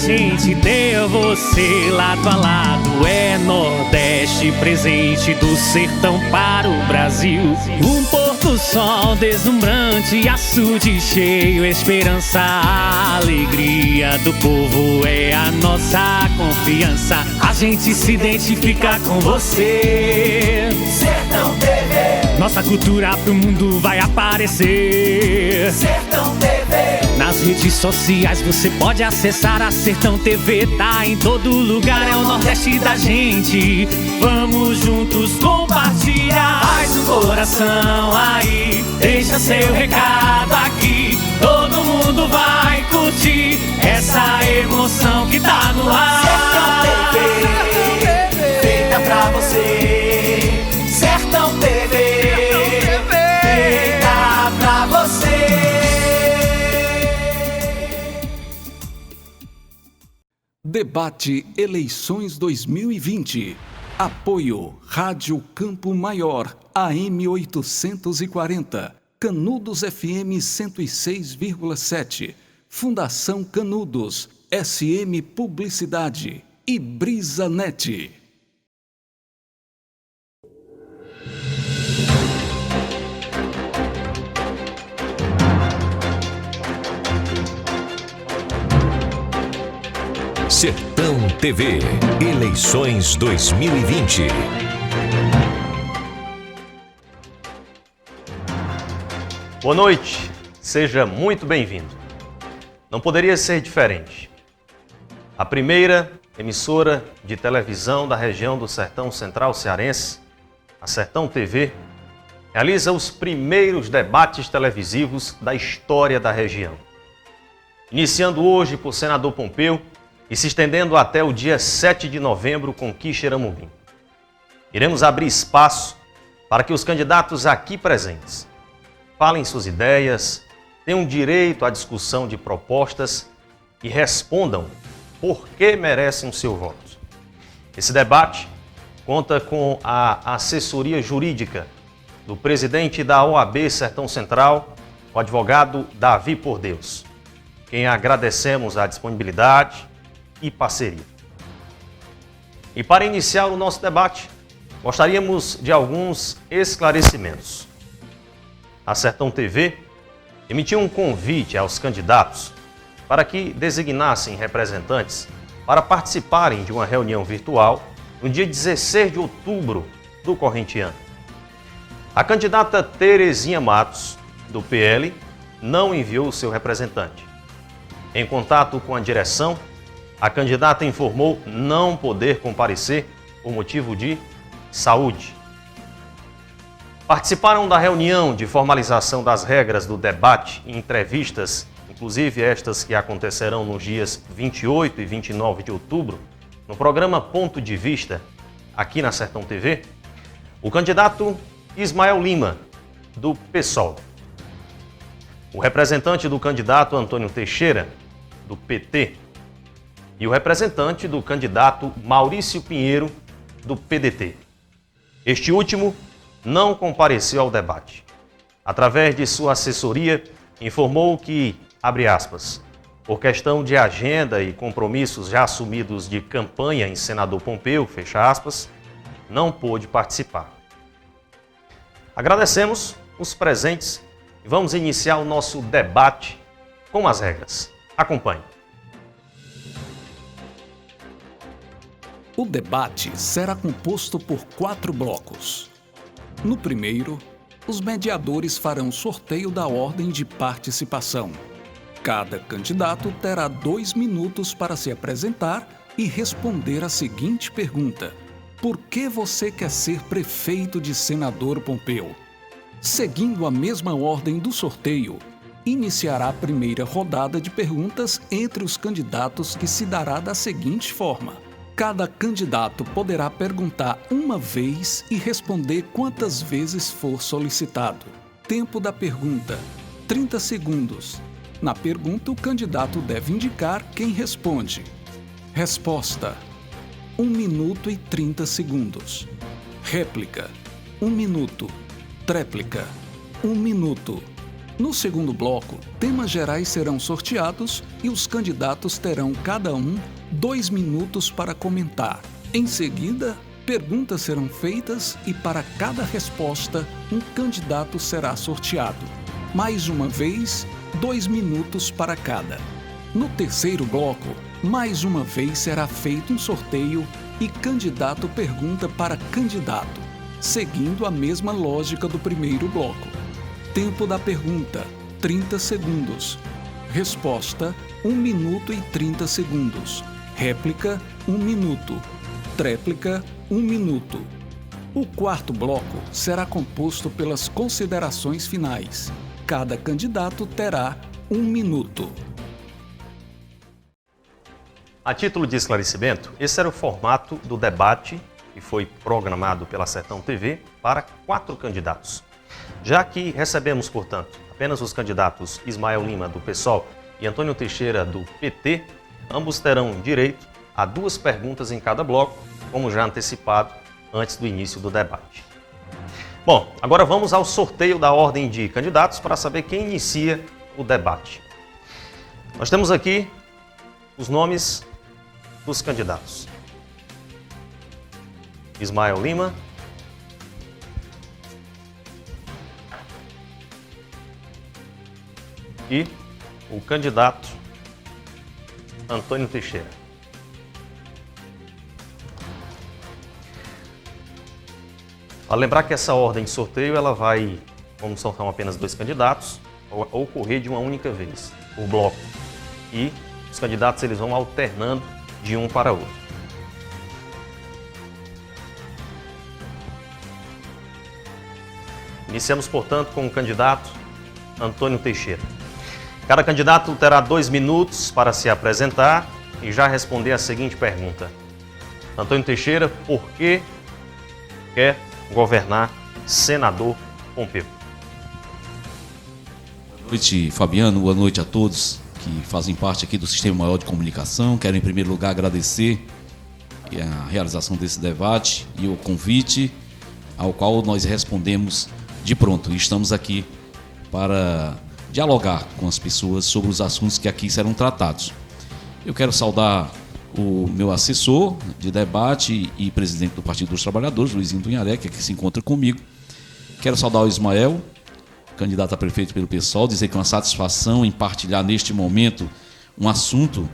gente ter você lado a lado. É Nordeste presente do sertão para o Brasil. Um pôr do sol deslumbrante, açude cheio, esperança, a alegria do povo é a nossa confiança. A gente se identifica com você. Sertão TV. Nossa cultura pro mundo vai aparecer. Sertão TV. Nas redes sociais você pode acessar a Sertão TV. Tá em todo lugar, é o Nordeste da gente. Vamos juntos compartilhar. Faz o coração aí, deixa seu recado aqui. Todo mundo vai curtir essa emoção que tá no ar. Sertão TV, feita pra você. Sertão TV, feita pra você. Debate Eleições 2020. Apoio Rádio Campo Maior, AM 840, Canudos FM 106,7, Fundação Canudos, SM Publicidade e BrisaNet. Sertão TV, Eleições 2020. Boa noite, seja muito bem-vindo. Não poderia ser diferente. A primeira emissora de televisão da região do Sertão Central Cearense, a Sertão TV, realiza os primeiros debates televisivos da história da região. Iniciando hoje por Senador Pompeu, e se estendendo até o dia 7 de novembro com Quixeramobim. Iremos abrir espaço para que os candidatos aqui presentes falem suas ideias, tenham direito à discussão de propostas e respondam por que merecem o seu voto. Esse debate conta com a assessoria jurídica do presidente da OAB Sertão Central, o advogado Davi Por Deus, quem agradecemos a disponibilidade e parceria. E para iniciar o nosso debate, gostaríamos de alguns esclarecimentos. A Sertão TV emitiu um convite aos candidatos para que designassem representantes para participarem de uma reunião virtual no dia 16 de outubro do corrente ano. A candidata Terezinha Matos, do PL, não enviou seu representante. Em contato com a direção, a candidata informou não poder comparecer por motivo de saúde. Participaram da reunião de formalização das regras do debate e entrevistas, inclusive estas que acontecerão nos dias 28 e 29 de outubro, no programa Ponto de Vista, aqui na Sertão TV, o candidato Ismael Lima, do PSOL. O representante do candidato Antônio Teixeira, do PT, e o representante do candidato Maurício Pinheiro, do PDT. Este último não compareceu ao debate. Através de sua assessoria, informou que, abre aspas, por questão de agenda e compromissos já assumidos de campanha em Senador Pompeu, fecha aspas, não pôde participar. Agradecemos os presentes e vamos iniciar o nosso debate com as regras. Acompanhe. O debate será composto por 4 blocos. No primeiro, os mediadores farão sorteio da ordem de participação. Cada candidato terá 2 minutos para se apresentar e responder a seguinte pergunta: por que você quer ser prefeito de Senador Pompeu? Seguindo a mesma ordem do sorteio, iniciará a primeira rodada de perguntas entre os candidatos, que se dará da seguinte forma: cada candidato poderá perguntar uma vez e responder quantas vezes for solicitado. Tempo da pergunta: 30 segundos. Na pergunta, o candidato deve indicar quem responde. Resposta: 1 minuto e 30 segundos. Réplica: 1 minuto. Tréplica: 1 minuto. No segundo bloco, temas gerais serão sorteados e os candidatos terão cada um 2 minutos para comentar. Em seguida, perguntas serão feitas e para cada resposta, um candidato será sorteado. Mais uma vez, 2 minutos para cada. No terceiro bloco, mais uma vez será feito um sorteio e candidato pergunta para candidato, seguindo a mesma lógica do primeiro bloco. Tempo da pergunta, 30 segundos. Resposta, 1 minuto e 30 segundos. Réplica, 1 minuto. Tréplica, 1 minuto. O quarto bloco será composto pelas considerações finais. Cada candidato terá 1 minuto. A título de esclarecimento, esse era o formato do debate que foi programado pela Sertão TV para 4 candidatos. Já que recebemos, portanto, apenas os candidatos Ismael Lima, do PSOL, e Antônio Teixeira, do PT, ambos terão direito a 2 perguntas em cada bloco, como já antecipado antes do início do debate. Bom, agora vamos ao sorteio da ordem de candidatos para saber quem inicia o debate. Nós temos aqui os nomes dos candidatos. Ismael Lima, e o candidato Antônio Teixeira. Vale lembrar que essa ordem de sorteio ela vai, como são apenas 2 candidatos, ocorrer de uma única vez, por bloco. E os candidatos eles vão alternando de um para outro. Iniciamos, portanto, com o candidato Antônio Teixeira. Cada candidato terá 2 minutos para se apresentar e já responder a seguinte pergunta. Antônio Teixeira, por que quer governar senador Pompeu? Boa noite, Fabiano. Boa noite a todos que fazem parte aqui do Sistema Maior de Comunicação. Quero, em primeiro lugar, agradecer a realização desse debate e o convite ao qual nós respondemos de pronto. E estamos aqui para dialogar com as pessoas sobre os assuntos que aqui serão tratados. Eu quero saudar o meu assessor de debate e presidente do Partido dos Trabalhadores, Luizinho Tunharé, que aqui se encontra comigo. Quero saudar o Ismael, candidato a prefeito pelo PSOL, dizer que é uma satisfação em partilhar neste momento um assunto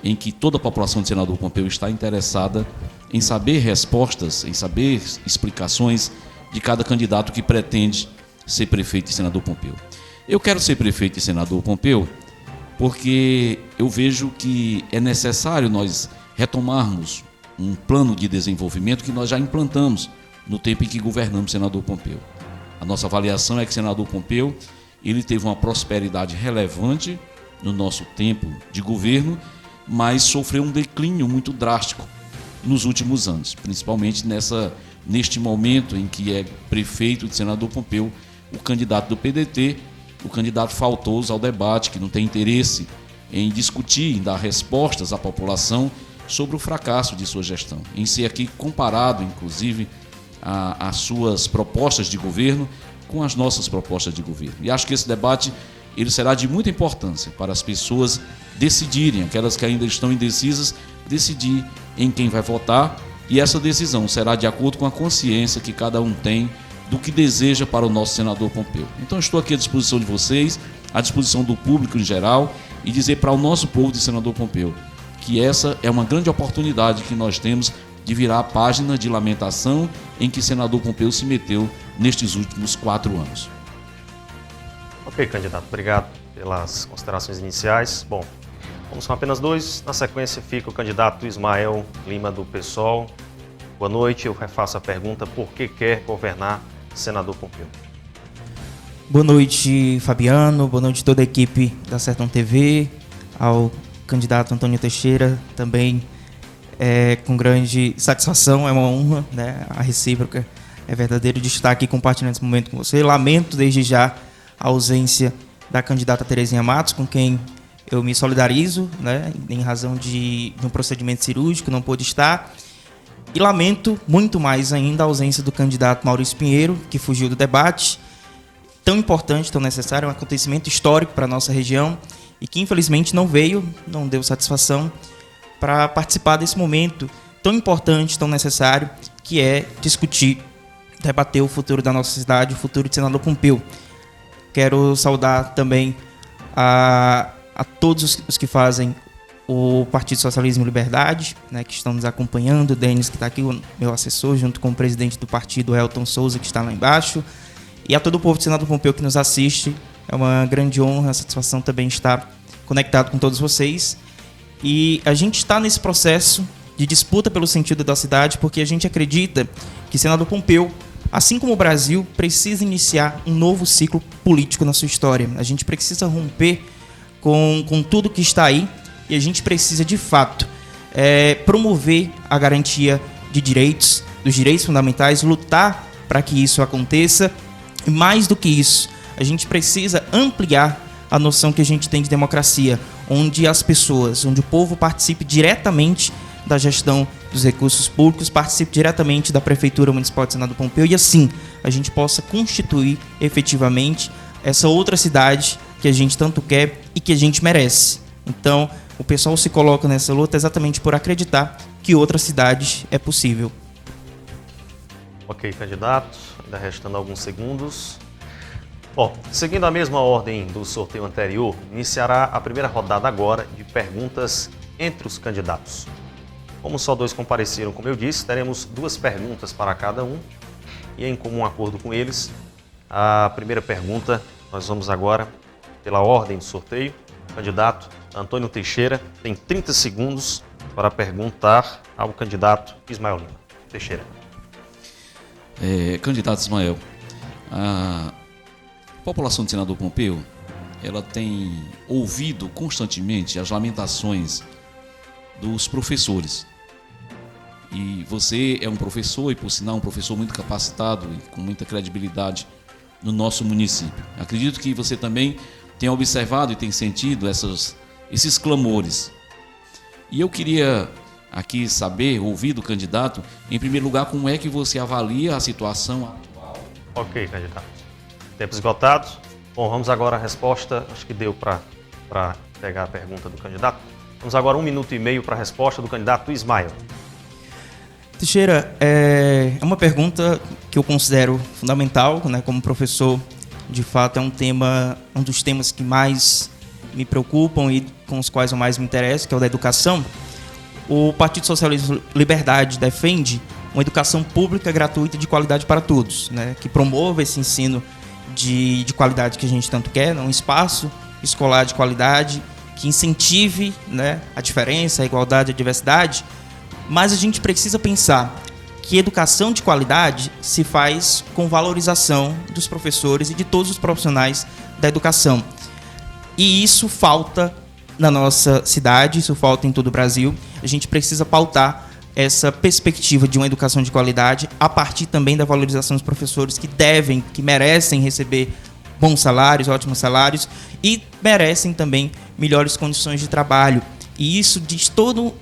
em que toda a população de Senador Pompeu está interessada em saber respostas, em saber explicações de cada candidato que pretende ser prefeito de Senador Pompeu. Eu quero ser prefeito de Senador Pompeu porque eu vejo que é necessário nós retomarmos um plano de desenvolvimento que nós já implantamos no tempo em que governamos Senador Pompeu. A nossa avaliação é que Senador Pompeu ele teve uma prosperidade relevante no nosso tempo de governo, mas sofreu um declínio muito drástico nos últimos anos, principalmente neste momento em que é prefeito de Senador Pompeu o candidato do PDT, o candidato faltoso ao debate, que não tem interesse em discutir, em dar respostas à população sobre o fracasso de sua gestão, em ser aqui comparado, inclusive, às suas propostas de governo com as nossas propostas de governo. E acho que esse debate ele será de muita importância para as pessoas decidirem, aquelas que ainda estão indecisas, decidir em quem vai votar, e essa decisão será de acordo com a consciência que cada um tem do que deseja para o nosso senador Pompeu. Então estou aqui à disposição de vocês, à disposição do público em geral, e dizer para o nosso povo de Senador Pompeu que essa é uma grande oportunidade que nós temos de virar a página de lamentação em que Senador Pompeu se meteu nestes últimos 4 anos. Ok, candidato, obrigado pelas considerações iniciais. Bom, vamos com apenas 2. Na sequência fica o candidato Ismael Lima, do PSOL. Boa noite, eu refaço a pergunta, por que quer governar Senador Pompeu? Boa noite, Fabiano, boa noite a toda a equipe da Sertão TV, ao candidato Antônio Teixeira, também com grande satisfação, é uma honra, né? A recíproca é verdadeiro de estar aqui compartilhando esse momento com você. Lamento desde já a ausência da candidata Terezinha Matos, com quem eu me solidarizo, né? Em razão de um procedimento cirúrgico, não pôde estar. E lamento muito mais ainda a ausência do candidato Maurício Pinheiro, que fugiu do debate. tão importante, tão necessário, um acontecimento histórico para a nossa região e que infelizmente não deu satisfação para participar desse momento tão importante, tão necessário, que é discutir, debater o futuro da nossa cidade, o futuro de Senador Pompeu. Quero saudar também a todos os que fazem o Partido Socialismo e Liberdade, né, que estão nos acompanhando, o Denis, que está aqui, o meu assessor, junto com o presidente do partido, Elton Souza, que está lá embaixo, e a todo o povo de Senador Pompeu que nos assiste. É uma grande honra, a satisfação também estar conectado com todos vocês. E a gente está nesse processo de disputa pelo sentido da cidade, porque a gente acredita que Senador Pompeu, assim como o Brasil, precisa iniciar um novo ciclo político na sua história. A gente precisa romper com tudo que está aí e a gente precisa, de fato, promover a garantia de direitos, dos direitos fundamentais, lutar para que isso aconteça. E mais do que isso, a gente precisa ampliar a noção que a gente tem de democracia, onde as pessoas, onde o povo participe diretamente da gestão dos recursos públicos, participe diretamente da Prefeitura Municipal de Senador Pompeu e assim a gente possa constituir efetivamente essa outra cidade que a gente tanto quer e que a gente merece. Então, o pessoal se coloca nessa luta exatamente por acreditar que outra cidade é possível. Ok, candidato, ainda restando alguns segundos. Bom, seguindo a mesma ordem do sorteio anterior, iniciará a primeira rodada agora de perguntas entre os candidatos. Como só 2 compareceram, como eu disse, teremos 2 perguntas para cada um e em comum acordo com eles, a primeira pergunta, nós vamos agora pela ordem do sorteio. O candidato Antônio Teixeira tem 30 segundos para perguntar ao candidato Ismael Lima. Teixeira. Candidato Ismael, a população de Senador Pompeu, ela tem ouvido constantemente as lamentações dos professores. E você é um professor, e por sinal um professor muito capacitado e com muita credibilidade no nosso município. Acredito que você também tem observado e tem sentido esses clamores. E eu queria aqui saber, ouvir do candidato, em primeiro lugar, como é que você avalia a situação atual. Ok, candidato. Tempo esgotado. Bom, vamos agora à resposta. Acho que deu para pegar a pergunta do candidato. Vamos agora 1 minuto e meio para a resposta do candidato Ismael. Teixeira, é uma pergunta que eu considero fundamental, né, como professor. De fato, é um dos temas que mais me preocupam e com os quais eu mais me interesso, que é o da educação. O Partido Socialista e Liberdade defende uma educação pública, gratuita e de qualidade para todos, né, que promova esse ensino de qualidade que a gente tanto quer, um espaço escolar de qualidade, que incentive, né, a diferença, a igualdade, a diversidade. Mas a gente precisa pensar que educação de qualidade se faz com valorização dos professores e de todos os profissionais da educação. E isso falta na nossa cidade, isso falta em todo o Brasil. A gente precisa pautar essa perspectiva de uma educação de qualidade a partir também da valorização dos professores que merecem receber bons salários, ótimos salários e merecem também melhores condições de trabalho. E isso diz todo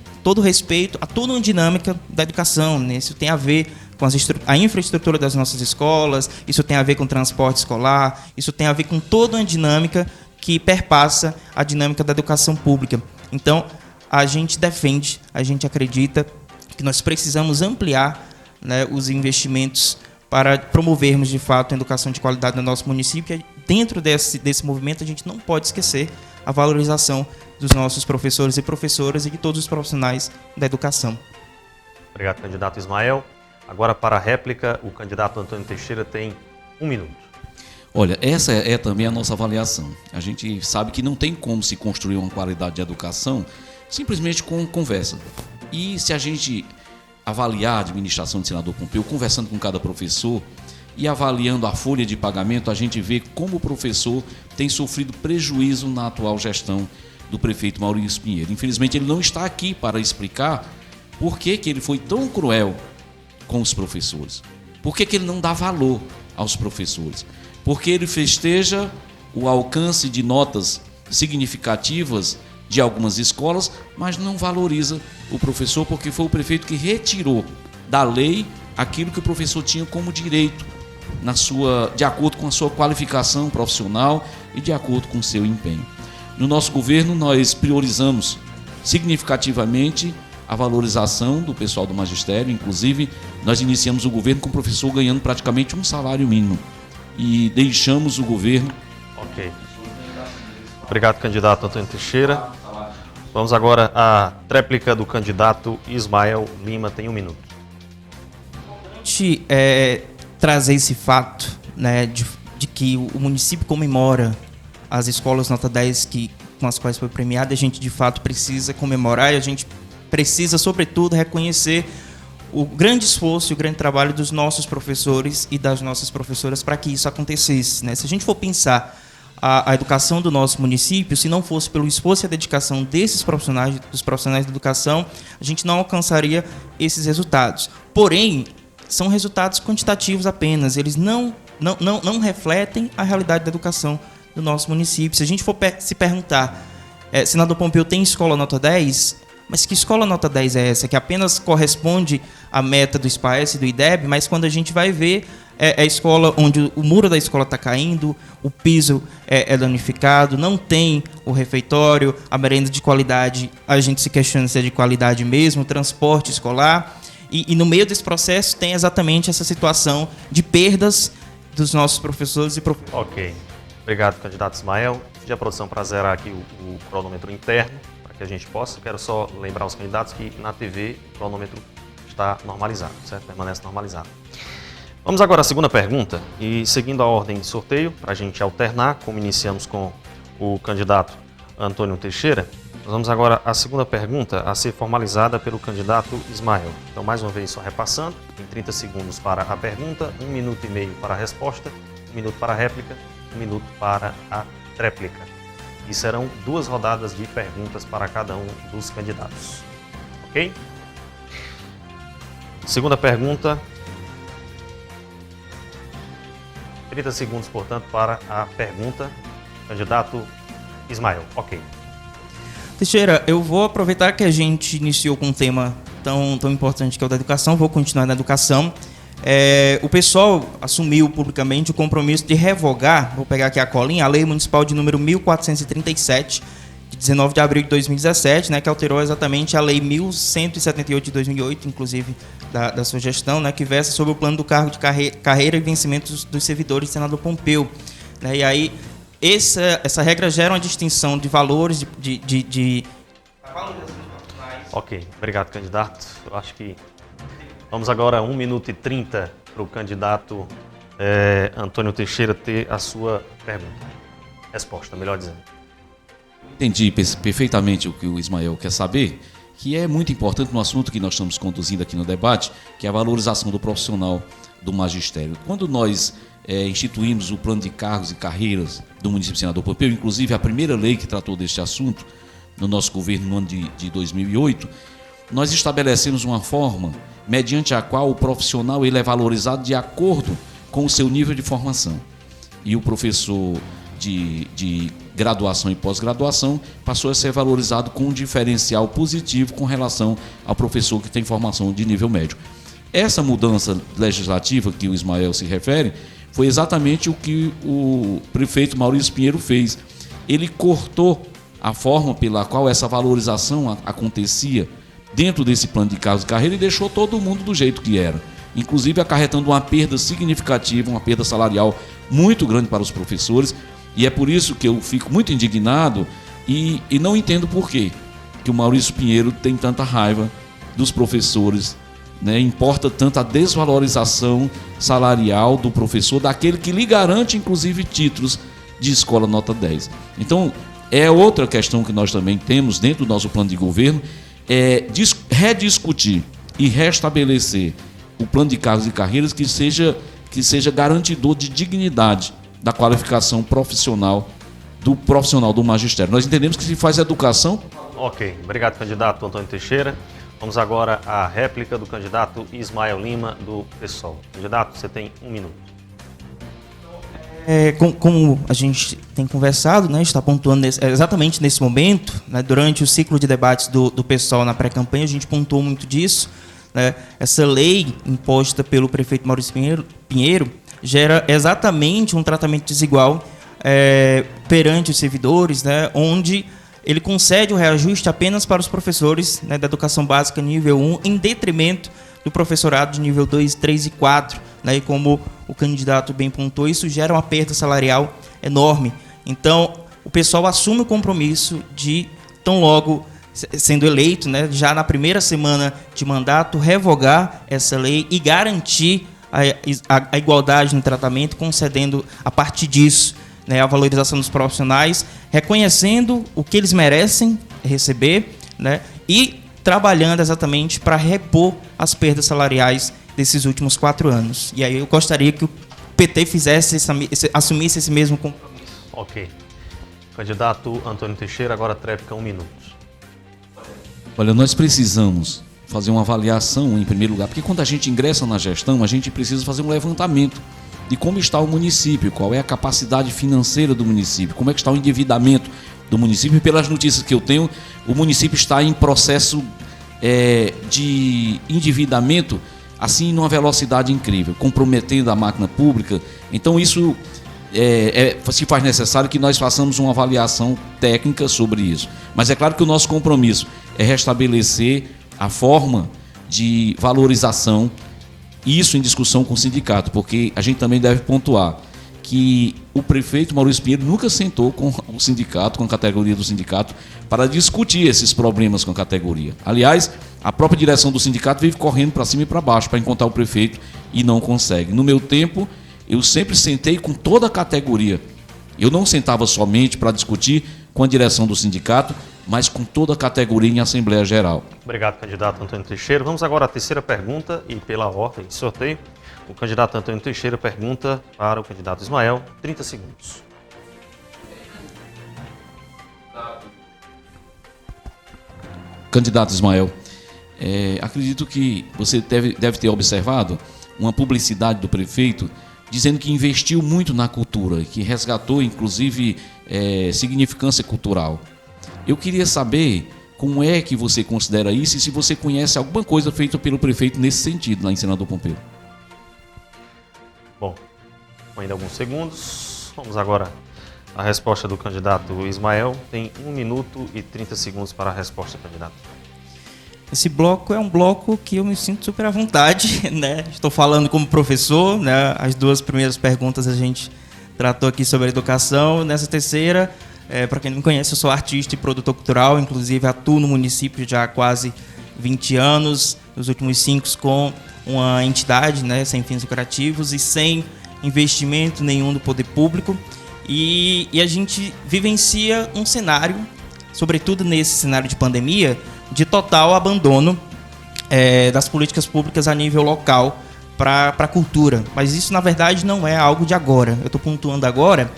respeito a toda uma dinâmica da educação, né? Isso tem a ver com a infraestrutura das nossas escolas, isso tem a ver com o transporte escolar, isso tem a ver com toda uma dinâmica que perpassa a dinâmica da educação pública. Então, a gente defende, a gente acredita que nós precisamos ampliar, né, os investimentos para promovermos, de fato, a educação de qualidade no nosso município. E dentro desse movimento, a gente não pode esquecer a valorização dos nossos professores e professoras e de todos os profissionais da educação. Obrigado, candidato Ismael. Agora, para a réplica, o candidato Antônio Teixeira tem 1 minuto. Olha, essa é também a nossa avaliação. A gente sabe que não tem como se construir uma qualidade de educação simplesmente com conversa. E se a gente avaliar a administração de Senador Pompeu, conversando com cada professor e avaliando a folha de pagamento, a gente vê como o professor tem sofrido prejuízo na atual gestão do prefeito Maurício Pinheiro. Infelizmente, ele não está aqui para explicar por que ele foi tão cruel com os professores. Por que ele não dá valor aos professores? Porque ele festeja o alcance de notas significativas de algumas escolas, mas não valoriza o professor, porque foi o prefeito que retirou da lei aquilo que o professor tinha como direito de acordo com a sua qualificação profissional e de acordo com o seu empenho. No nosso governo, nós priorizamos significativamente a valorização do pessoal do magistério. Inclusive, nós iniciamos o governo com o professor ganhando praticamente um salário mínimo e deixamos o governo... Ok. Obrigado, candidato Antônio Teixeira. Vamos agora à tréplica do candidato Ismael Lima. Tem 1 minuto. Trazer esse fato, né, de que o município comemora as escolas nota 10 com as quais foi premiada. A gente, de fato, precisa comemorar e a gente precisa, sobretudo, reconhecer o grande esforço e o grande trabalho dos nossos professores e das nossas professoras para que isso acontecesse, né? Se a gente for pensar a educação do nosso município, se não fosse pelo esforço e a dedicação desses profissionais, dos profissionais da educação, a gente não alcançaria esses resultados. Porém, são resultados quantitativos apenas, eles não refletem a realidade da educação do nosso município. Se a gente for se perguntar, senador Pompeu, tem escola nota 10? Mas que escola nota 10 é essa? Que apenas corresponde à meta do SPAES e do IDEB, mas quando a gente vai ver, é a escola onde o muro da escola está caindo, o piso é danificado, não tem o refeitório, a merenda de qualidade, a gente se questiona se é de qualidade mesmo, o transporte escolar. E no meio desse processo tem exatamente essa situação de perdas dos nossos professores e professores. Ok. Obrigado, candidato Ismael. Pedir a produção para zerar aqui o cronômetro interno, para que a gente possa. Quero só lembrar os candidatos que na TV o cronômetro está normalizado, certo? Permanece normalizado. Vamos agora à segunda pergunta e seguindo a ordem de sorteio, para a gente alternar, como iniciamos com o candidato Antônio Teixeira, nós vamos agora à segunda pergunta a ser formalizada pelo candidato Ismael. Então, mais uma vez, só repassando, em 30 segundos para a pergunta, 1 minuto e meio para a resposta, 1 minuto para a réplica, 1 minuto para a tréplica. E serão 2 rodadas de perguntas para cada um dos candidatos. Ok? Segunda pergunta. 30 segundos, portanto, para a pergunta. Candidato Ismael. Ok. Teixeira, eu vou aproveitar que a gente iniciou com um tema tão importante que é o da educação, vou continuar na educação. O pessoal assumiu publicamente o compromisso de revogar, vou pegar aqui a colinha, a Lei Municipal de número 1437, de 19 de abril de 2017, né, que alterou exatamente a Lei 1178 de 2008, inclusive da sua gestão, né, que versa sobre o plano do cargo de carreira e vencimentos dos servidores do senador Pompeu. Né, e aí, essa regra gera uma distinção de valores, de... Ok, obrigado, candidato. Eu acho que vamos agora 1 minuto e 30 para o candidato Antônio Teixeira ter a sua pergunta. Resposta, melhor dizendo. Entendi perfeitamente o que o Ismael quer saber, que é muito importante no assunto que nós estamos conduzindo aqui no debate, que é a valorização do profissional do magistério. Quando nós instituímos o plano de cargos e carreiras do município de Senador Pompeu, inclusive a primeira lei que tratou deste assunto no nosso governo no ano de 2008, nós estabelecemos uma forma mediante a qual o profissional ele é valorizado de acordo com o seu nível de formação. E o professor de graduação e pós-graduação passou a ser valorizado com um diferencial positivo com relação ao professor que tem formação de nível médio. Essa mudança legislativa que o Ismael se refere foi exatamente o que o prefeito Maurício Pinheiro fez. Ele cortou a forma pela qual essa valorização acontecia dentro desse plano de cargos e carreira e deixou todo mundo do jeito que era, inclusive acarretando uma perda significativa, uma perda salarial muito grande para os professores. E é por isso que eu fico muito indignado e não entendo por quê que o Maurício Pinheiro tem tanta raiva dos professores, né? Importa tanto a desvalorização salarial do professor, daquele que lhe garante, inclusive, títulos de escola nota 10. Então, é outra questão que nós também temos dentro do nosso plano de governo, rediscutir e restabelecer o plano de cargos e carreiras que seja garantidor de dignidade da qualificação profissional do magistério. Nós entendemos que se faz educação... Ok, obrigado, candidato Antônio Teixeira. Vamos agora à réplica do candidato Ismael Lima, do PSOL. Candidato, você tem 1 minuto. Como a gente tem conversado, né, está pontuando exatamente nesse momento, né, durante o ciclo de debates do PSOL na pré-campanha, a gente pontuou muito disso, né, essa lei imposta pelo prefeito Maurício Pinheiro gera exatamente um tratamento desigual perante os servidores, né, onde ele concede o reajuste apenas para os professores, né, da educação básica nível 1, em detrimento do professorado de nível 2, 3 e 4. Né, e como o candidato bem pontuou, isso gera uma perda salarial enorme. Então, o pessoal assume o compromisso de, tão logo sendo eleito, né, já na primeira semana de mandato, revogar essa lei e garantir a igualdade no tratamento, concedendo, a partir disso, né, a valorização dos profissionais, reconhecendo o que eles merecem receber, né, e trabalhando exatamente para repor as perdas salariais desses últimos 4 anos. E aí eu gostaria que o PT assumisse esse mesmo compromisso. Ok. Candidato Antônio Teixeira, agora tréplica 1 minuto. Olha, nós precisamos fazer uma avaliação em primeiro lugar, porque quando a gente ingressa na gestão, a gente precisa fazer um levantamento de como está o município, qual é a capacidade financeira do município, como é que está o endividamento do município. E pelas notícias que eu tenho, o município está em processo de endividamento assim numa velocidade incrível, comprometendo a máquina pública. Então isso se faz necessário que nós façamos uma avaliação técnica sobre isso. Mas é claro que o nosso compromisso é restabelecer a forma de valorização, isso em discussão com o sindicato, porque a gente também deve pontuar que o prefeito Maurício Pinheiro nunca sentou com o sindicato, com a categoria do sindicato, para discutir esses problemas com a categoria. Aliás, a própria direção do sindicato vive correndo para cima e para baixo para encontrar o prefeito e não consegue. No meu tempo, eu sempre sentei com toda a categoria. Eu não sentava somente para discutir com a direção do sindicato, mas com toda a categoria em Assembleia Geral. Obrigado, candidato Antônio Teixeira. Vamos agora à terceira pergunta e pela ordem de sorteio. O candidato Antônio Teixeira pergunta para o candidato Ismael, 30 segundos. Candidato Ismael, acredito que você deve ter observado uma publicidade do prefeito dizendo que investiu muito na cultura, que resgatou, inclusive, significância cultural. Eu queria saber como é que você considera isso e se você conhece alguma coisa feita pelo prefeito nesse sentido, lá em Senador Pompeu. Bom, ainda alguns segundos. Vamos agora à resposta do candidato Ismael. Tem 1 minuto e 30 segundos para a resposta, candidato. Esse bloco é um bloco que eu me sinto super à vontade, né? Estou falando como professor, né? As 2 primeiras perguntas a gente tratou aqui sobre a educação. Nessa terceira, para quem não me conhece, eu sou artista e produtor cultural, inclusive atuo no município já há quase 20 anos, nos últimos 5 com uma entidade, né, sem fins lucrativos e sem investimento nenhum do poder público. E a gente vivencia um cenário, sobretudo nesse cenário de pandemia, de total abandono das políticas públicas a nível local para a cultura. Mas isso, na verdade, não é algo de agora. Eu estou pontuando agora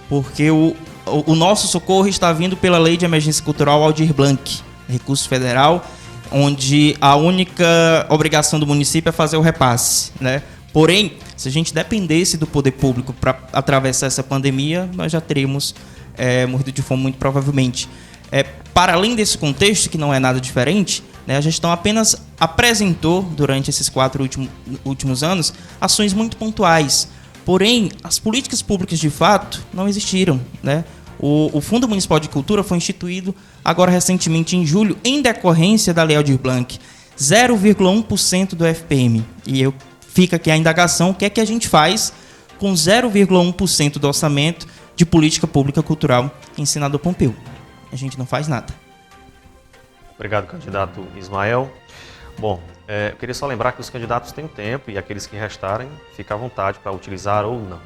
porque o nosso socorro está vindo pela Lei de Emergência Cultural Aldir Blanc, recurso federal, onde a única obrigação do município é fazer o repasse, né? Porém, se a gente dependesse do poder público para atravessar essa pandemia, nós já teríamos morrido de fome muito provavelmente. Para além desse contexto, que não é nada diferente, né, a gestão apenas apresentou, durante esses 4 últimos anos, ações muito pontuais. Porém, as políticas públicas, de fato, não existiram, né? O Fundo Municipal de Cultura foi instituído agora recentemente em julho, em decorrência da Lei Aldir Blanc, 0,1% do FPM. E fica aqui a indagação, o que é que a gente faz com 0,1% do orçamento de política pública cultural em Senador Pompeu? A gente não faz nada. Obrigado, candidato Ismael. Bom, eu queria só lembrar que os candidatos têm tempo e aqueles que restarem, fica à vontade para utilizar ou não.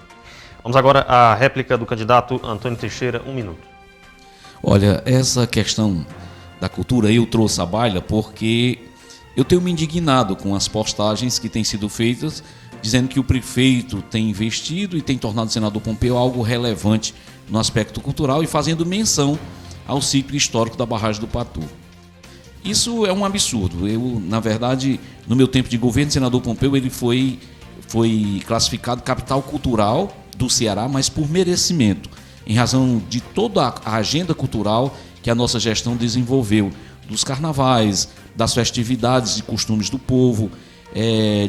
Vamos agora à réplica do candidato Antônio Teixeira, 1 minuto. Olha, essa questão da cultura eu trouxe à baila porque eu tenho me indignado com as postagens que têm sido feitas dizendo que o prefeito tem investido e tem tornado o Senador Pompeu algo relevante no aspecto cultural e fazendo menção ao ciclo histórico da barragem do Patu. Isso é um absurdo. Eu, na verdade, no meu tempo de governo, o Senador Pompeu ele foi classificado capital cultural do Ceará, mas por merecimento, em razão de toda a agenda cultural que a nossa gestão desenvolveu, dos carnavais, das festividades e costumes do povo,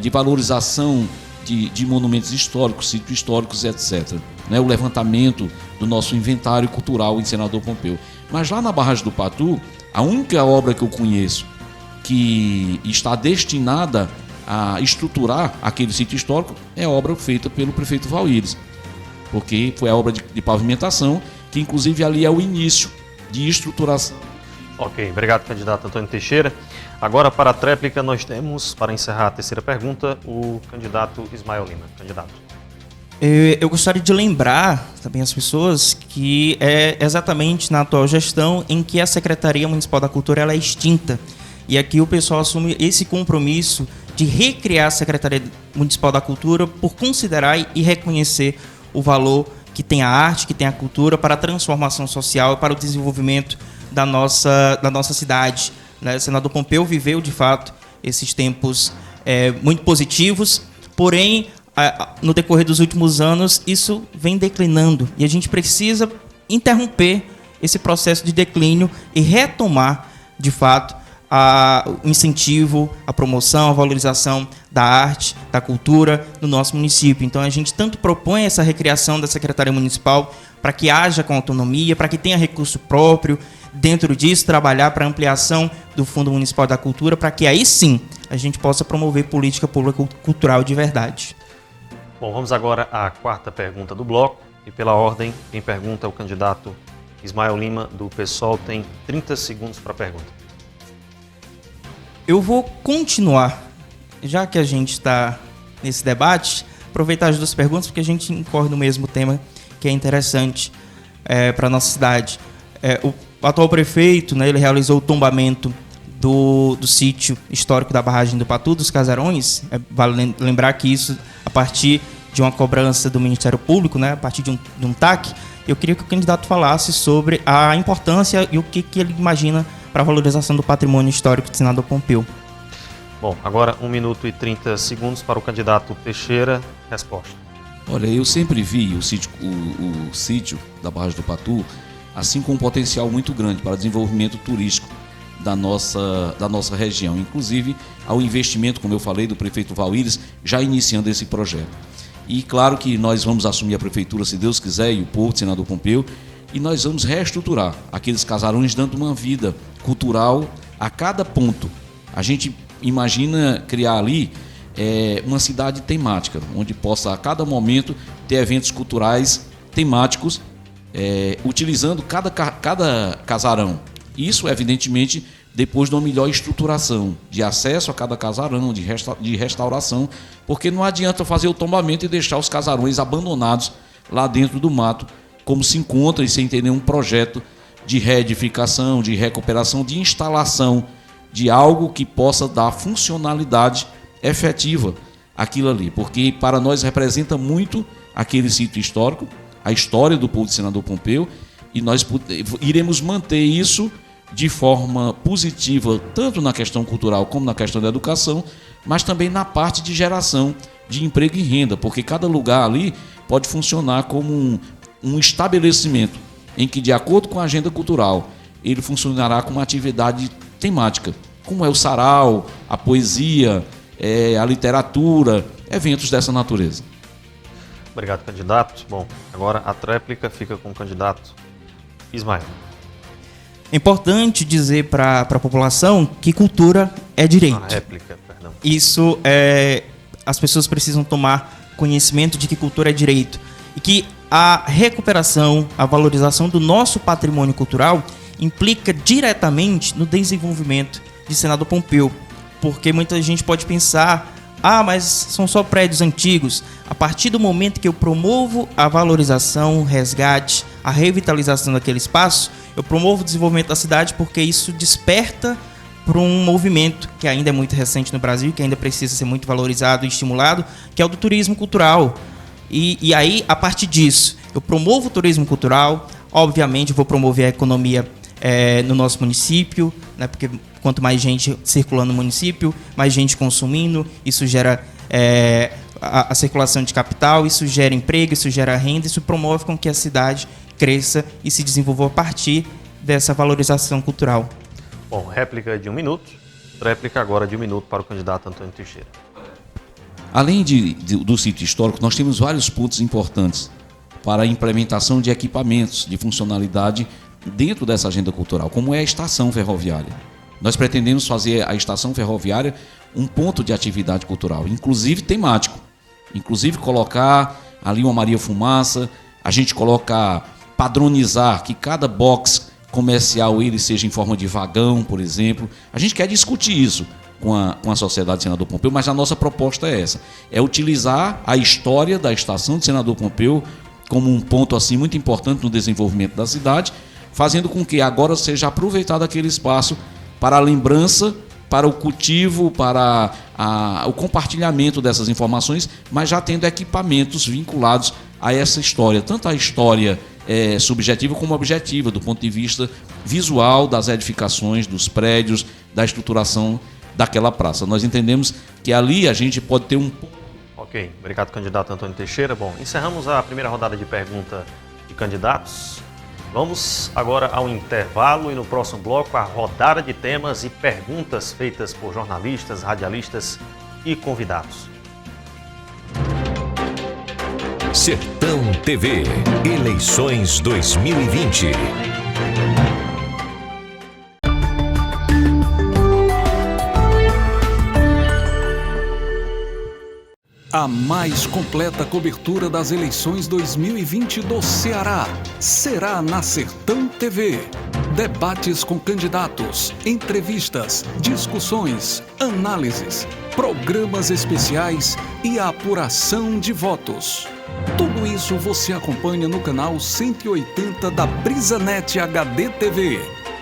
de valorização de monumentos históricos, sítios históricos, etc. Né? O levantamento do nosso inventário cultural em Senador Pompeu. Mas lá na Barragem do Patu, a única obra que eu conheço que está destinada a estruturar aquele sítio histórico é a obra feita pelo prefeito Valíris, porque foi a obra de pavimentação, que inclusive ali é o início de estruturação. Ok, obrigado, candidato Antônio Teixeira. Agora, para a tréplica, nós temos, para encerrar a terceira pergunta, o candidato Ismael Lima. Candidato. Eu gostaria de lembrar também as pessoas que é exatamente na atual gestão em que a Secretaria Municipal da Cultura ela é extinta. E aqui o pessoal assume esse compromisso de recriar a Secretaria Municipal da Cultura por considerar e reconhecer o valor que tem a arte, que tem a cultura para a transformação social e para o desenvolvimento da nossa cidade. Né? O Senador Pompeu viveu, de fato, esses tempos muito positivos, porém, no decorrer dos últimos anos, isso vem declinando e a gente precisa interromper esse processo de declínio e retomar, de fato, o incentivo, a promoção, a valorização da arte, da cultura no nosso município. Então a gente tanto propõe essa recriação da Secretaria Municipal para que haja com autonomia, para que tenha recurso próprio, dentro disso trabalhar para a ampliação do Fundo Municipal da Cultura, para que aí sim a gente possa promover política pública cultural de verdade. Bom, vamos agora à quarta pergunta do bloco e pela ordem, quem pergunta é o candidato Ismael Lima do PSOL, tem 30 segundos para a pergunta. Eu vou continuar, já que a gente está nesse debate, aproveitar as duas perguntas, porque a gente incorre no mesmo tema, que é interessante para a nossa cidade. O atual prefeito, né, ele realizou o tombamento do sítio histórico da Barragem do Patu, dos Casarões. Vale lembrar que isso, a partir de uma cobrança do Ministério Público, né, a partir de um TAC, eu queria que o candidato falasse sobre a importância e o que ele imagina para a valorização do patrimônio histórico de Senador Pompeu. Bom, agora 1 minuto e 30 segundos para o candidato Teixeira. Resposta. Olha, eu sempre vi o sítio da Barragem do Patu assim com um potencial muito grande para desenvolvimento turístico da nossa região. Inclusive, ao investimento, como eu falei, do prefeito Valíris, já iniciando esse projeto. E claro que nós vamos assumir a prefeitura, se Deus quiser, e o povo de Senador Pompeu, e nós vamos reestruturar aqueles casarões, dando uma vida cultural a cada ponto. A gente imagina criar ali uma cidade temática, onde possa a cada momento ter eventos culturais temáticos, utilizando cada casarão. Isso, evidentemente, depois de uma melhor estruturação de acesso a cada casarão, de restauração, porque não adianta fazer o tombamento e deixar os casarões abandonados lá dentro do mato, como se encontra e sem ter nenhum projeto de reedificação, de recuperação, de instalação de algo que possa dar funcionalidade efetiva àquilo ali. Porque para nós representa muito aquele sítio histórico, a história do povo de Senador Pompeu, e nós iremos manter isso de forma positiva, tanto na questão cultural como na questão da educação, mas também na parte de geração de emprego e renda, porque cada lugar ali pode funcionar como um estabelecimento em que, de acordo com a agenda cultural, ele funcionará como uma atividade temática, como é o sarau, a poesia, a literatura, eventos dessa natureza. Obrigado, candidato. Bom, agora a tréplica fica com o candidato Ismael. É importante dizer para a população que cultura é direito. A réplica, perdão. Isso as pessoas precisam tomar conhecimento de que cultura é direito e que a recuperação, a valorização do nosso patrimônio cultural implica diretamente no desenvolvimento de Senador Pompeu, porque muita gente pode pensar: mas são só prédios antigos. A partir do momento que eu promovo a valorização, o resgate, a revitalização daquele espaço, eu promovo o desenvolvimento da cidade, porque isso desperta para um movimento que ainda é muito recente no Brasil, que ainda precisa ser muito valorizado e estimulado, que é o do turismo cultural. E aí, a partir disso, eu promovo o turismo cultural, obviamente vou promover a economia no nosso município, né, porque quanto mais gente circulando no município, mais gente consumindo, isso gera a circulação de capital, isso gera emprego, isso gera renda, isso promove com que a cidade cresça e se desenvolva a partir dessa valorização cultural. Bom, réplica de 1 minuto, tréplica agora de 1 minuto para o candidato Antônio Teixeira. Além do sítio histórico, nós temos vários pontos importantes para a implementação de equipamentos de funcionalidade dentro dessa agenda cultural, como é a estação ferroviária. Nós pretendemos fazer a estação ferroviária um ponto de atividade cultural, inclusive temático. Inclusive colocar ali uma Maria Fumaça, a gente padronizar que cada box comercial ele seja em forma de vagão, por exemplo. A gente quer discutir isso com a Sociedade Senador Pompeu, mas a nossa proposta é essa, é utilizar a história da estação de Senador Pompeu como um ponto assim muito importante no desenvolvimento da cidade, fazendo com que agora seja aproveitado aquele espaço para a lembrança, para o cultivo, para o compartilhamento dessas informações, mas já tendo equipamentos vinculados a essa história, tanto a história subjetiva como objetiva, do ponto de vista visual das edificações, dos prédios, da estruturação daquela praça. Nós entendemos que ali a gente pode ter um... Ok, obrigado, candidato Antônio Teixeira. Bom, encerramos a primeira rodada de pergunta de candidatos. Vamos agora ao intervalo e no próximo bloco a rodada de temas e perguntas feitas por jornalistas, radialistas e convidados. Sertão TV, eleições 2020. A mais completa cobertura das eleições 2020 do Ceará será na Sertão TV. Debates com candidatos, entrevistas, discussões, análises, programas especiais e a apuração de votos. Tudo isso você acompanha no canal 180 da BrisaNet HD TV.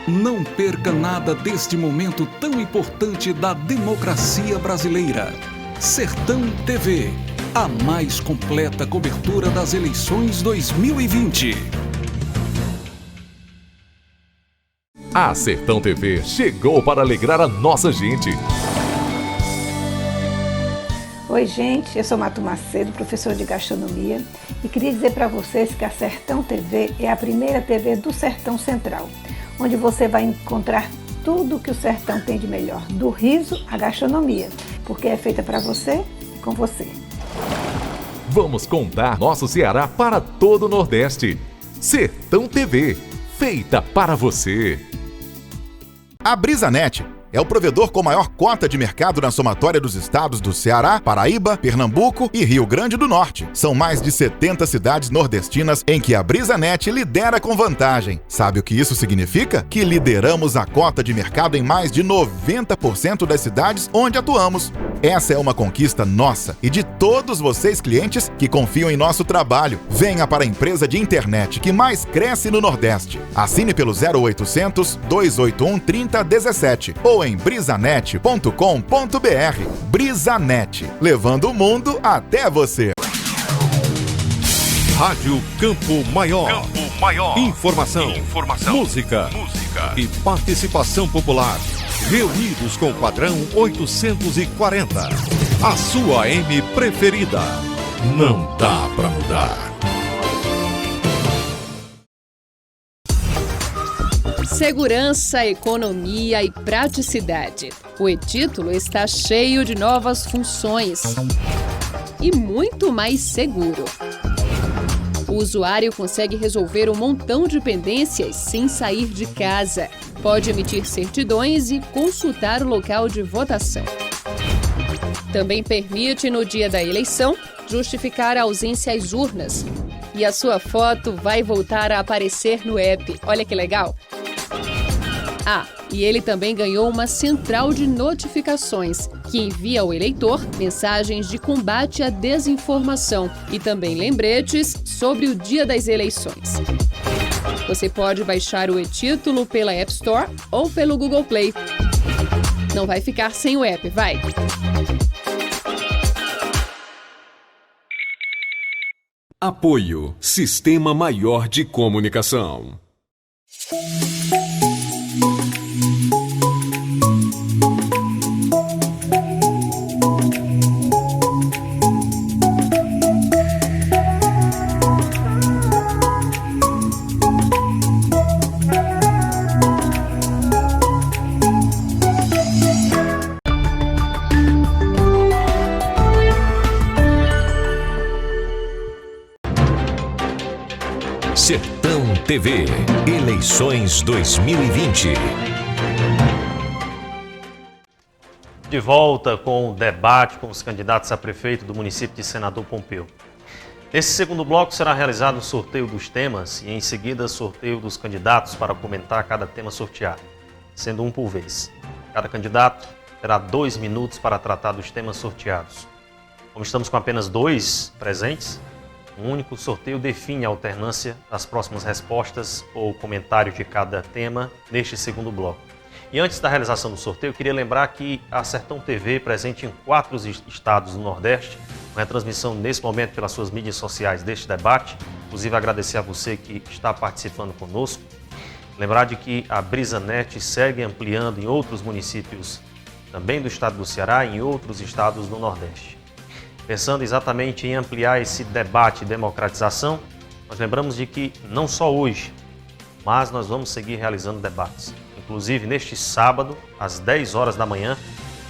Não perca nada deste momento tão importante da democracia brasileira. Sertão TV, a mais completa cobertura das eleições 2020. A Sertão TV chegou para alegrar a nossa gente. Oi, gente, eu sou Mato Macedo, professora de gastronomia, e queria dizer para vocês que a Sertão TV é a primeira TV do Sertão Central, onde você vai encontrar tudo que o sertão tem de melhor, do riso à gastronomia, porque é feita para você e com você. Vamos contar nosso Ceará para todo o Nordeste. Sertão TV, feita para você. A BrisaNet é o provedor com maior cota de mercado na somatória dos estados do Ceará, Paraíba, Pernambuco e Rio Grande do Norte. São mais de 70 cidades nordestinas em que a BrisaNet lidera com vantagem. Sabe o que isso significa? Que lideramos a cota de mercado em mais de 90% das cidades onde atuamos. Essa é uma conquista nossa e de todos vocês clientes que confiam em nosso trabalho. Venha para a empresa de internet que mais cresce no Nordeste. Assine pelo 0800 281 3017 ou em brisanet.com.br. BrisaNet, levando o mundo até você. Rádio Campo Maior. Informação. Música. E participação popular. Reunidos com o padrão 840. A sua AM preferida. Não dá pra mudar. Segurança, economia e praticidade. O e-Título está cheio de novas funções e muito mais seguro. O usuário consegue resolver um montão de pendências sem sair de casa. Pode emitir certidões e consultar o local de votação. Também permite, no dia da eleição, justificar a ausência às urnas. E a sua foto vai voltar a aparecer no app. Olha que legal! Ah, e ele também ganhou uma central de notificações, que envia ao eleitor mensagens de combate à desinformação e também lembretes sobre o dia das eleições. Você pode baixar o e-Título pela App Store ou pelo Google Play. Não vai ficar sem o app, vai! Apoio Sistema Maior de Comunicação. TV, eleições 2020. De volta com o debate com os candidatos a prefeito do município de Senador Pompeu. Nesse segundo bloco será realizado o sorteio dos temas e em seguida sorteio dos candidatos para comentar cada tema sorteado, sendo um por vez. Cada candidato terá 2 minutos para tratar dos temas sorteados. Como estamos com apenas 2 presentes, um único sorteio define a alternância das próximas respostas ou comentários de cada tema neste segundo bloco. E antes da realização do sorteio, eu queria lembrar que a Sertão TV, presente em 4 estados do Nordeste, com retransmissão nesse momento pelas suas mídias sociais deste debate, inclusive agradecer a você que está participando conosco. Lembrar de que a BrisaNet segue ampliando em outros municípios também do estado do Ceará e em outros estados do Nordeste. Pensando exatamente em ampliar esse debate e democratização, nós lembramos de que não só hoje, mas nós vamos seguir realizando debates. Inclusive, neste sábado, às 10 horas da manhã,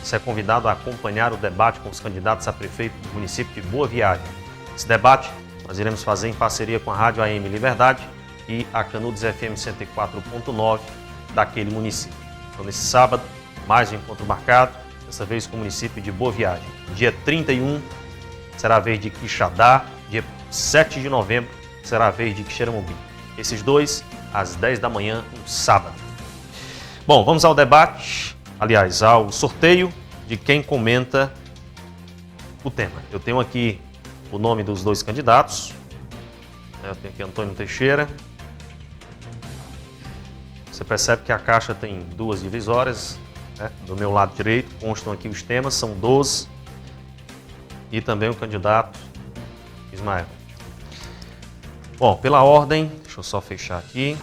você é convidado a acompanhar o debate com os candidatos a prefeito do município de Boa Viagem. Esse debate nós iremos fazer em parceria com a Rádio AM Liberdade e a Canudos FM 104.9 daquele município. Então, nesse sábado, mais um encontro marcado, dessa vez com o município de Boa Viagem. Dia 31 será a vez de Quixadá, dia 7 de novembro será a vez de Quixeramobim. Esses dois, às 10 da manhã, no sábado. Bom, vamos ao debate, aliás, ao sorteio de quem comenta o tema. Eu tenho aqui o nome dos 2 candidatos. Eu tenho aqui Antônio Teixeira. Você percebe que a caixa tem 2 divisórias, né? Do meu lado direito constam aqui os temas, são 12. E também o candidato Ismael. Bom, pela ordem, deixa eu só fechar aqui.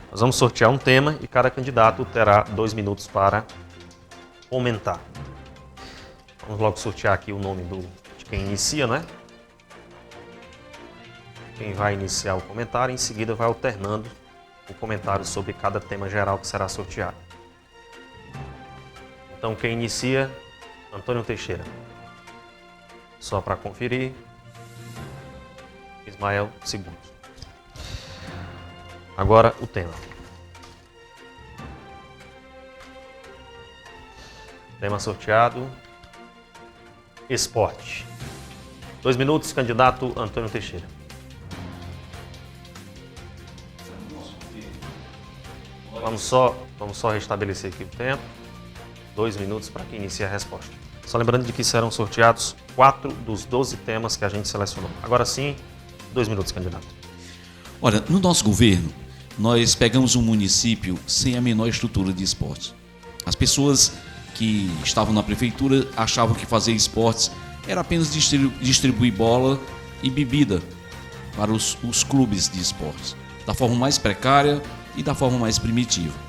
Nós vamos sortear um tema e cada candidato terá 2 minutos para comentar. Vamos logo sortear aqui o nome de quem inicia, né? Quem vai iniciar o comentário, em seguida vai alternando o comentário sobre cada tema geral que será sorteado. Então, quem inicia, Antônio Teixeira. Só para conferir, Ismael, segundo. Agora o tema. Tema sorteado, esporte. 2 minutos, candidato Antônio Teixeira. Vamos só restabelecer aqui o tempo. 2 minutos para que inicie a resposta. Só lembrando de que serão sorteados 4 dos 12 temas que a gente selecionou. Agora sim, 2 minutos, candidato. Olha, no nosso governo, nós pegamos um município sem a menor estrutura de esporte. As pessoas que estavam na prefeitura achavam que fazer esportes era apenas distribuir bola e bebida para os clubes de esportes, da forma mais precária e da forma mais primitiva.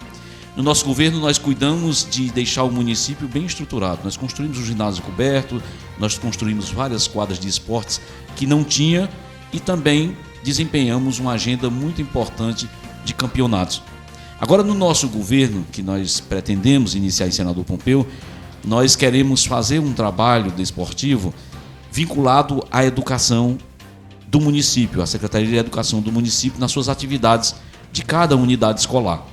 No nosso governo, nós cuidamos de deixar o município bem estruturado. Nós construímos um ginásio coberto, nós construímos várias quadras de esportes que não tinha e também desempenhamos uma agenda muito importante de campeonatos. Agora, no nosso governo, que nós pretendemos iniciar em Senador Pompeu, nós queremos fazer um trabalho desportivo vinculado à educação do município, à Secretaria de Educação do município, nas suas atividades de cada unidade escolar.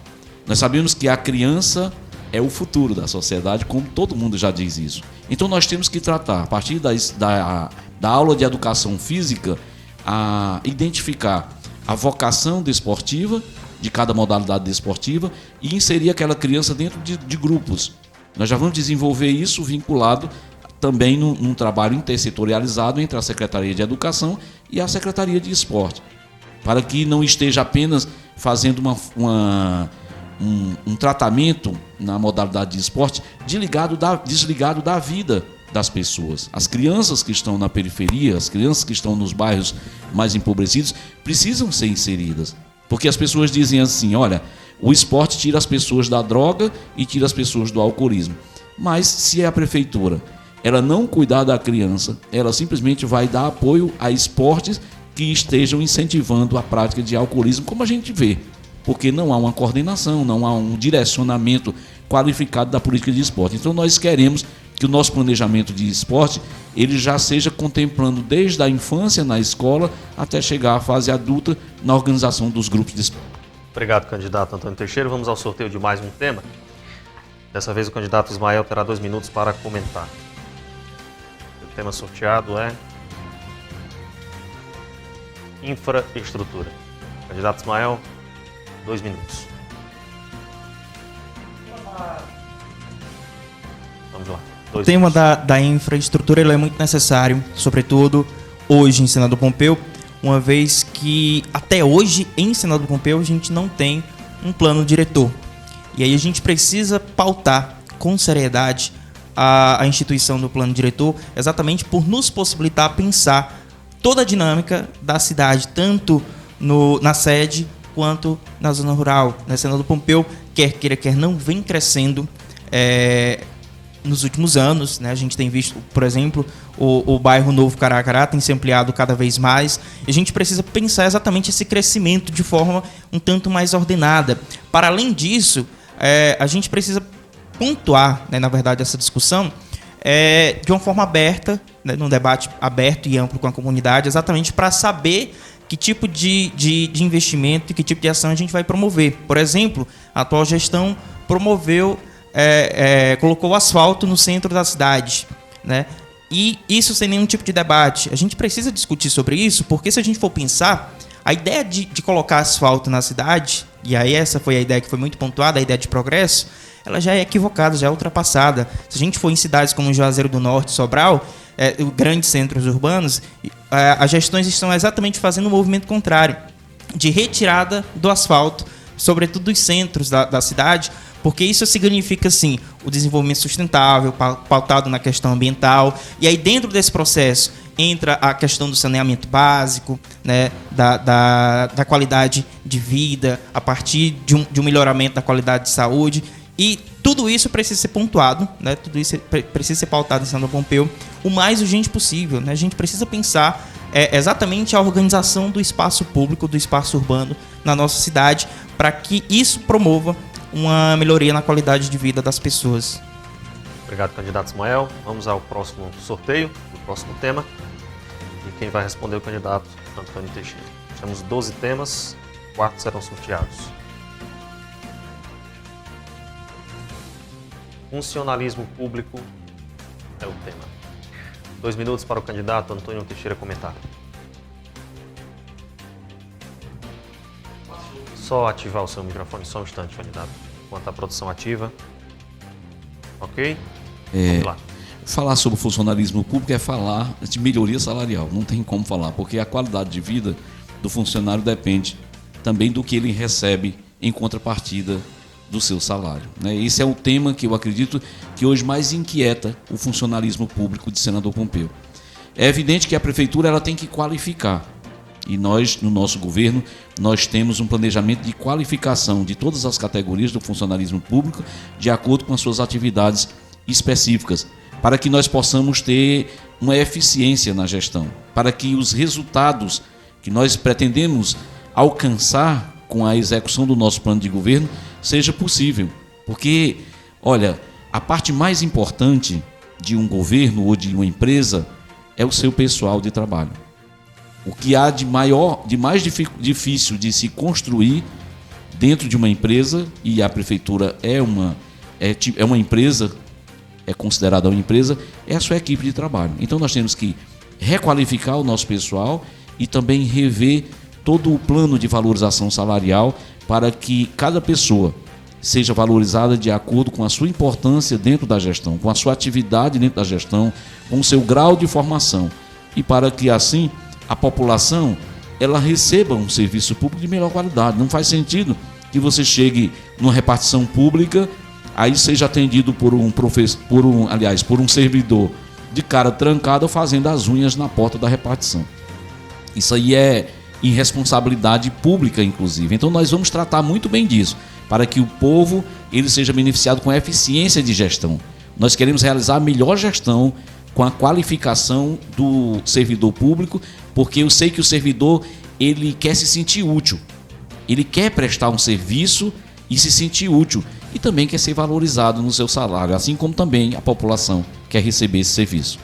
Nós sabemos que a criança é o futuro da sociedade, como todo mundo já diz isso. Então nós temos que tratar, a partir da aula de educação física, a identificar a vocação desportiva de cada modalidade desportiva e inserir aquela criança dentro de grupos. Nós já vamos desenvolver isso vinculado também num trabalho intersetorializado entre a Secretaria de Educação e a Secretaria de Esporte, para que não esteja apenas fazendo um tratamento na modalidade de esporte desligado da vida das pessoas. As crianças que estão na periferia, as crianças que estão nos bairros mais empobrecidos, precisam ser inseridas. Porque as pessoas dizem assim, olha, o esporte tira as pessoas da droga e tira as pessoas do alcoolismo. Mas se a prefeitura ela não cuidar da criança, ela simplesmente vai dar apoio a esportes que estejam incentivando a prática de alcoolismo, como a gente vê. Porque não há uma coordenação, não há um direcionamento qualificado da política de esporte. Então nós queremos que o nosso planejamento de esporte ele já seja contemplando desde a infância na escola até chegar à fase adulta na organização dos grupos de esporte. Obrigado, candidato Antônio Teixeira. Vamos ao sorteio de mais um tema. Dessa vez o candidato Ismael terá 2 minutos para comentar. O tema sorteado é infraestrutura. Candidato Ismael, 2 minutos. Vamos lá. O tema da infraestrutura ele é muito necessário, sobretudo hoje em Senador Pompeu, uma vez que até hoje em Senador Pompeu a gente não tem um plano diretor. E aí a gente precisa pautar com seriedade a instituição do plano diretor, exatamente por nos possibilitar pensar toda a dinâmica da cidade, tanto na sede quanto na zona rural. Senador Pompeu, quer queira, quer não, vem crescendo nos últimos anos, né? A gente tem visto, por exemplo, o bairro Novo Caracará tem se ampliado cada vez mais, e a gente precisa pensar exatamente esse crescimento de forma um tanto mais ordenada. Para além disso, a gente precisa pontuar, né, na verdade, essa discussão de uma forma aberta, né, num debate aberto e amplo com a comunidade, exatamente para saber que tipo de investimento e que tipo de ação a gente vai promover. Por exemplo, a atual gestão promoveu colocou o asfalto no centro da cidade, né? E isso sem nenhum tipo de debate. A gente precisa discutir sobre isso, porque se a gente for pensar, a ideia de colocar asfalto na cidade, e aí essa foi a ideia que foi muito pontuada, a ideia de progresso, ela já é equivocada, já é ultrapassada. Se a gente for em cidades como Juazeiro do Norte, Sobral, grandes centros urbanos, as gestões estão exatamente fazendo um movimento contrário, de retirada do asfalto, sobretudo dos centros da cidade, porque isso significa, assim, o desenvolvimento sustentável, pautado na questão ambiental. E aí, dentro desse processo, entra a questão do saneamento básico, né, da qualidade de vida, a partir de um melhoramento da qualidade de saúde. E tudo isso precisa ser pontuado, né, tudo isso precisa ser pautado em Senador Pompeu o mais urgente possível, né? A gente precisa pensar exatamente a organização do espaço público, do espaço urbano na nossa cidade, para que isso promova uma melhoria na qualidade de vida das pessoas. Obrigado, candidato Ismael. Vamos ao próximo sorteio, do próximo tema. E quem vai responder é o candidato Antônio Teixeira. Temos 12 temas, 4 serão sorteados. Funcionalismo público é o tema. 2 minutos para o candidato Antônio Teixeira comentar. Só ativar o seu microfone, só um instante, candidato. Enquanto a produção ativa. Ok? Vamos lá. Falar sobre o funcionalismo público é falar de melhoria salarial. Não tem como falar, porque a qualidade de vida do funcionário depende também do que ele recebe em contrapartida do seu salário, né? Esse é o tema que eu acredito que hoje mais inquieta o funcionalismo público de Senador Pompeu. É evidente que a prefeitura ela tem que qualificar. E nós, no nosso governo, nós temos um planejamento de qualificação de todas as categorias do funcionalismo público de acordo com as suas atividades específicas, para que nós possamos ter uma eficiência na gestão, para que os resultados que nós pretendemos alcançar com a execução do nosso plano de governo seja possível. Porque, olha, a parte mais importante de um governo ou de uma empresa é o seu pessoal de trabalho. O que há de mais difícil de se construir dentro de uma empresa, e a prefeitura é uma empresa, é considerada uma empresa, é a sua equipe de trabalho. Então nós temos que requalificar o nosso pessoal e também rever todo o plano de valorização salarial para que cada pessoa seja valorizada de acordo com a sua importância dentro da gestão, com a sua atividade dentro da gestão, com o seu grau de formação, e para que assim a população ela receba um serviço público de melhor qualidade. Não faz sentido que você chegue numa repartição pública, aí seja atendido por um servidor de cara trancada fazendo as unhas na porta da repartição. Isso aí é irresponsabilidade pública, inclusive. Então nós vamos tratar muito bem disso, para que o povo ele seja beneficiado com a eficiência de gestão. Nós queremos realizar a melhor gestão com a qualificação do servidor público, porque eu sei que o servidor ele quer se sentir útil, ele quer prestar um serviço e se sentir útil. e também quer ser valorizado no seu salário, assim como também a população quer receber esse serviço.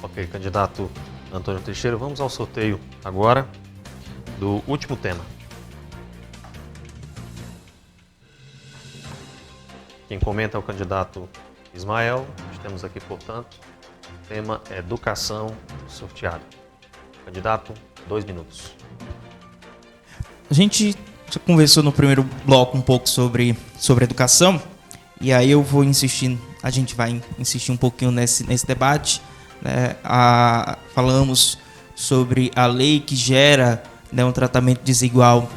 Ok, candidato Antônio Teixeira, vamos ao sorteio agora do último tema. Quem comenta é o candidato Ismael. Nós temos aqui, portanto, o tema é educação sorteado. Candidato, 2 minutos. A gente já conversou no primeiro bloco um pouco sobre educação, e aí eu vou insistir, a gente vai insistir um pouquinho nesse debate, né? Falamos sobre a lei que gera, né, um tratamento desigual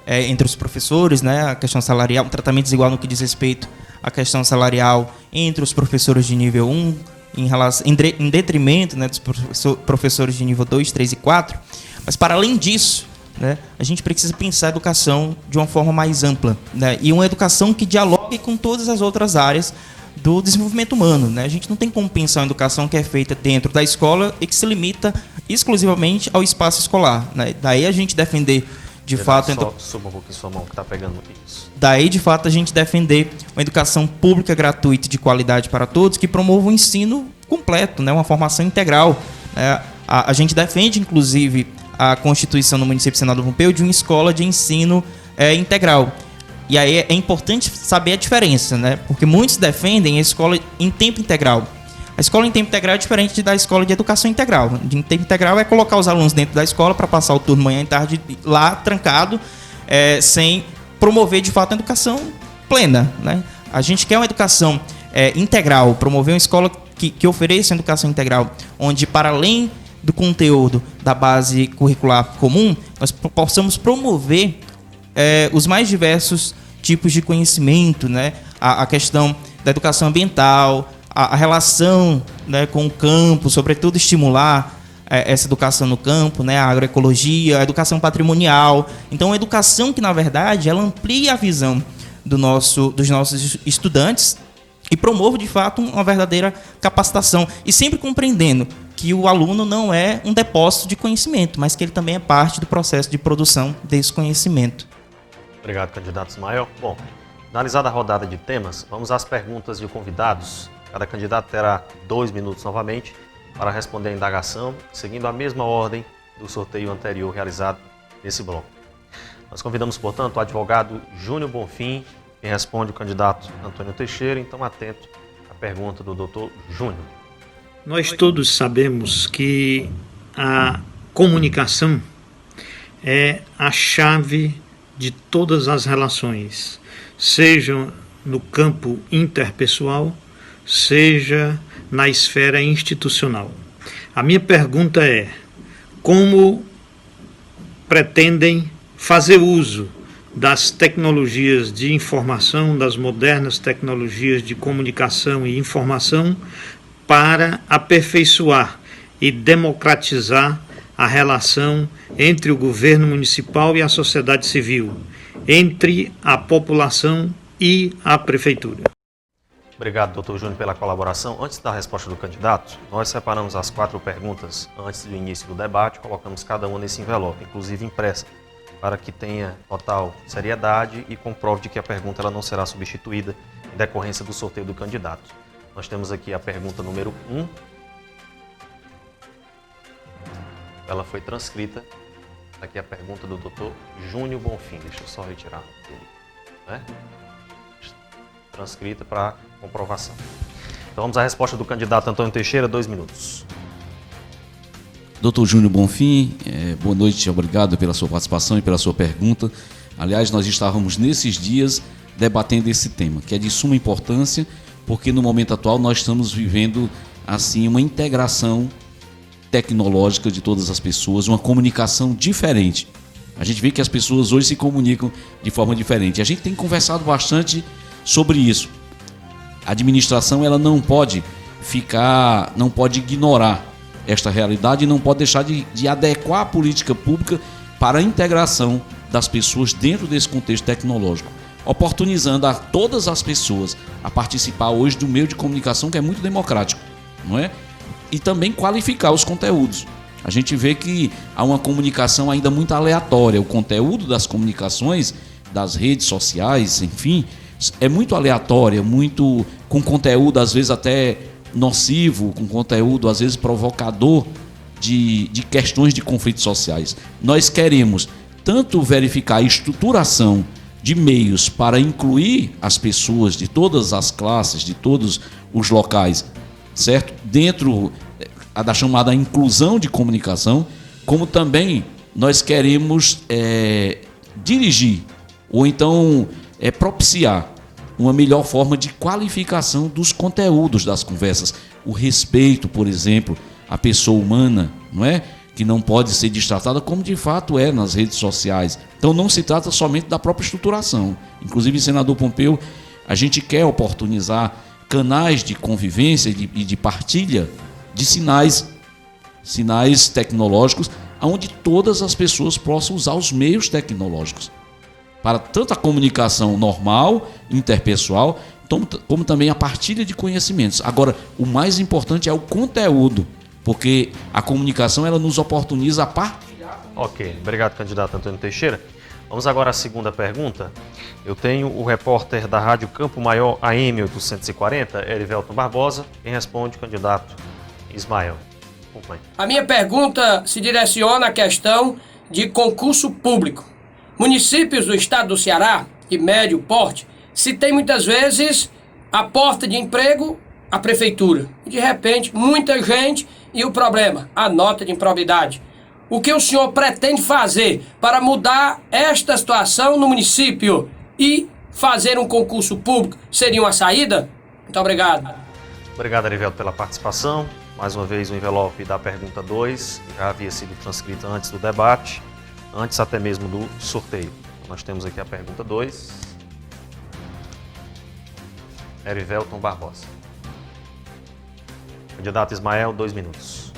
entre os professores, né, a questão salarial, um tratamento desigual no que diz respeito à questão salarial entre os professores de nível 1, em detrimento, né, dos professores de nível 2, 3 e 4. Mas, para além disso, né, a gente precisa pensar a educação de uma forma mais ampla, né, e uma educação que dialogue com todas as outras áreas do desenvolvimento humano, né? A gente não tem como pensar uma educação que é feita dentro da escola e que se limita exclusivamente ao espaço escolar, né? Daí a gente defender, de fato... Suba um pouquinho sua mão que está pegando isso. Daí, de fato, a gente defender uma educação pública, gratuita e de qualidade para todos, que promova um ensino completo, né? Uma formação integral. A gente defende, inclusive, a Constituição do município de Senador do Pompeu de uma escola de ensino integral. E aí é importante saber a diferença, né? Porque muitos defendem a escola em tempo integral. A escola em tempo integral é diferente da escola de educação integral. Em tempo integral é colocar os alunos dentro da escola para passar o turno manhã e tarde lá, trancado, sem promover, de fato, a educação plena, né? A gente quer uma educação integral, promover uma escola que ofereça uma educação integral, onde, para além do conteúdo da base curricular comum, nós possamos promover os mais diversos tipos de conhecimento, né? A questão da educação ambiental, a relação, né, com o campo, sobretudo estimular essa educação no campo, né? A agroecologia, a educação patrimonial. Então, a educação que, na verdade, ela amplia a visão dos nossos estudantes e promove, de fato, uma verdadeira capacitação. E sempre compreendendo que o aluno não é um depósito de conhecimento, mas que ele também é parte do processo de produção desse conhecimento. Obrigado, candidato Ismael. Bom, analisada a rodada de temas, vamos às perguntas de convidados. Cada candidato terá 2 minutos novamente para responder a indagação, seguindo a mesma ordem do sorteio anterior realizado nesse bloco. Nós convidamos, portanto, o advogado Júnior Bonfim, quem responde o candidato Antônio Teixeira. Então, atento à pergunta do doutor Júnior. Nós todos sabemos que a comunicação é a chave de todas as relações, seja no campo interpessoal, seja na esfera institucional. A minha pergunta é: como pretendem fazer uso das tecnologias de informação, das modernas tecnologias de comunicação e informação, para aperfeiçoar e democratizar a relação entre o governo municipal e a sociedade civil, entre a população e a prefeitura? Obrigado, doutor Júnior, pela colaboração. Antes da resposta do candidato, nós separamos as 4 perguntas antes do início do debate, colocamos cada uma nesse envelope, inclusive impressa, para que tenha total seriedade e comprove de que a pergunta ela não será substituída em decorrência do sorteio do candidato. Nós temos aqui a pergunta número 1. Ela foi transcrita. Aqui a pergunta do doutor Júnior Bonfim. Deixa eu só retirar dele, né? Transcrita para comprovação. Então vamos à resposta do candidato Antônio Teixeira, 2 minutos. Doutor Júnior Bonfim, boa noite, obrigado pela sua participação e pela sua pergunta. Aliás, nós estávamos nesses dias debatendo esse tema, que é de suma importância, porque no momento atual nós estamos vivendo assim uma integração tecnológica de todas as pessoas, uma comunicação diferente. A gente vê que as pessoas hoje se comunicam de forma diferente. A gente tem conversado bastante sobre isso. A administração ela não pode ignorar esta realidade e não pode deixar de adequar a política pública para a integração das pessoas dentro desse contexto tecnológico, oportunizando a todas as pessoas a participar hoje do meio de comunicação que é muito democrático, não é? E também qualificar os conteúdos. A gente vê que há uma comunicação ainda muito aleatória. O conteúdo das comunicações, das redes sociais, enfim, é muito aleatória, muito com conteúdo às vezes até nocivo, com conteúdo às vezes provocador de questões de conflitos sociais. Nós queremos tanto verificar a estruturação de meios para incluir as pessoas de todas as classes, de todos os locais, certo? Dentro da chamada inclusão de comunicação, como também nós queremos dirigir ou então propiciar uma melhor forma de qualificação dos conteúdos das conversas. O respeito, por exemplo, à pessoa humana, não é? Que não pode ser destratada como de fato é nas redes sociais. Então não se trata somente da própria estruturação. Inclusive, senador Pompeu, a gente quer oportunizar canais de convivência e de partilha de sinais tecnológicos, onde todas as pessoas possam usar os meios tecnológicos para tanto a comunicação normal, interpessoal, como também a partilha de conhecimentos. Agora, o mais importante é o conteúdo, porque a comunicação ela nos oportuniza a partilhar. Ok, obrigado, candidato Antônio Teixeira. Vamos agora à segunda pergunta. Eu tenho o repórter da Rádio Campo Maior AM 840, Erivelton Barbosa. Quem responde, o candidato Ismael. Acompanhe. A minha pergunta se direciona à questão de concurso público. Municípios do estado do Ceará, de médio porte, se tem muitas vezes a porta de emprego, a prefeitura. E de repente, muita gente e o problema, a nota de improbidade. O que o senhor pretende fazer para mudar esta situação no município e fazer um concurso público seria uma saída? Muito obrigado. Obrigado, Erivelton, pela participação. Mais uma vez, o envelope da pergunta 2 já havia sido transcrito antes do debate, antes até mesmo do sorteio. Nós temos aqui a pergunta 2. Erivelton Barbosa. Candidato Ismael, 2 minutos.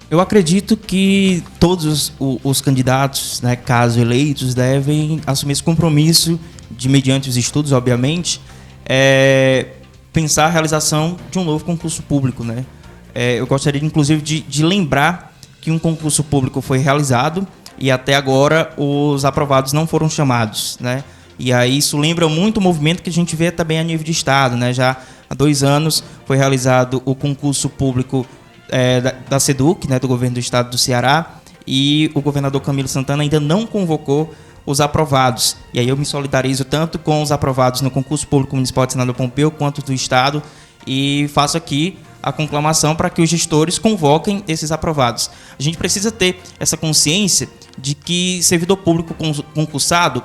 Eu acredito que todos os candidatos, né, caso eleitos, devem assumir esse compromisso de, mediante os estudos, obviamente, pensar a realização de um novo concurso público, né? Eu gostaria, inclusive, de lembrar que um concurso público foi realizado e até agora os aprovados não foram chamados, né? E aí isso lembra muito o movimento que a gente vê também a nível de estado, né? Já há 2 anos foi realizado o concurso público da SEDUC, né, do governo do estado do Ceará, e o governador Camilo Santana ainda não convocou os aprovados. E aí eu me solidarizo tanto com os aprovados no concurso público municipal de senador Pompeu quanto do estado e faço aqui a conclamação para que os gestores convoquem esses aprovados. A gente precisa ter essa consciência de que servidor público concursado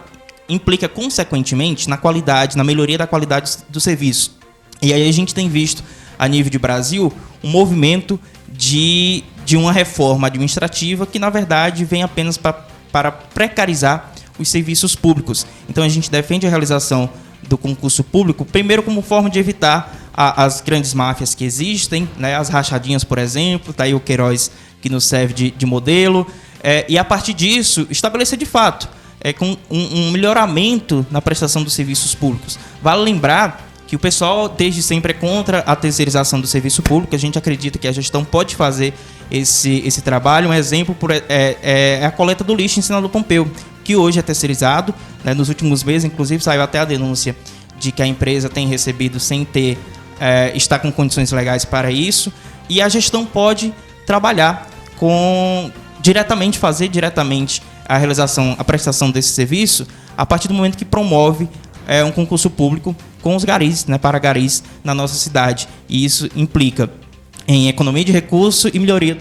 implica consequentemente na qualidade, na melhoria da qualidade do serviço. E aí a gente tem visto a nível de Brasil um movimento de uma reforma administrativa que na verdade vem apenas para precarizar os serviços públicos. Então a gente defende a realização do concurso público, primeiro como forma de evitar as grandes máfias que existem, né, as rachadinhas, por exemplo, tá aí o Queiroz que nos serve de modelo, e a partir disso estabelecer de fato com um melhoramento na prestação dos serviços públicos. Vale lembrar que o pessoal desde sempre é contra a terceirização do serviço público. A gente acredita que a gestão pode fazer esse trabalho. Um exemplo é a coleta do lixo em Senador Pompeu, que hoje é terceirizado, né? Nos últimos meses, inclusive, saiu até a denúncia de que a empresa tem recebido sem estar com condições legais para isso. E a gestão pode trabalhar fazer diretamente a realização, a prestação desse serviço a partir do momento que promove um concurso público com os garis, né, para garis na nossa cidade. E isso implica em economia de recurso e melhoria.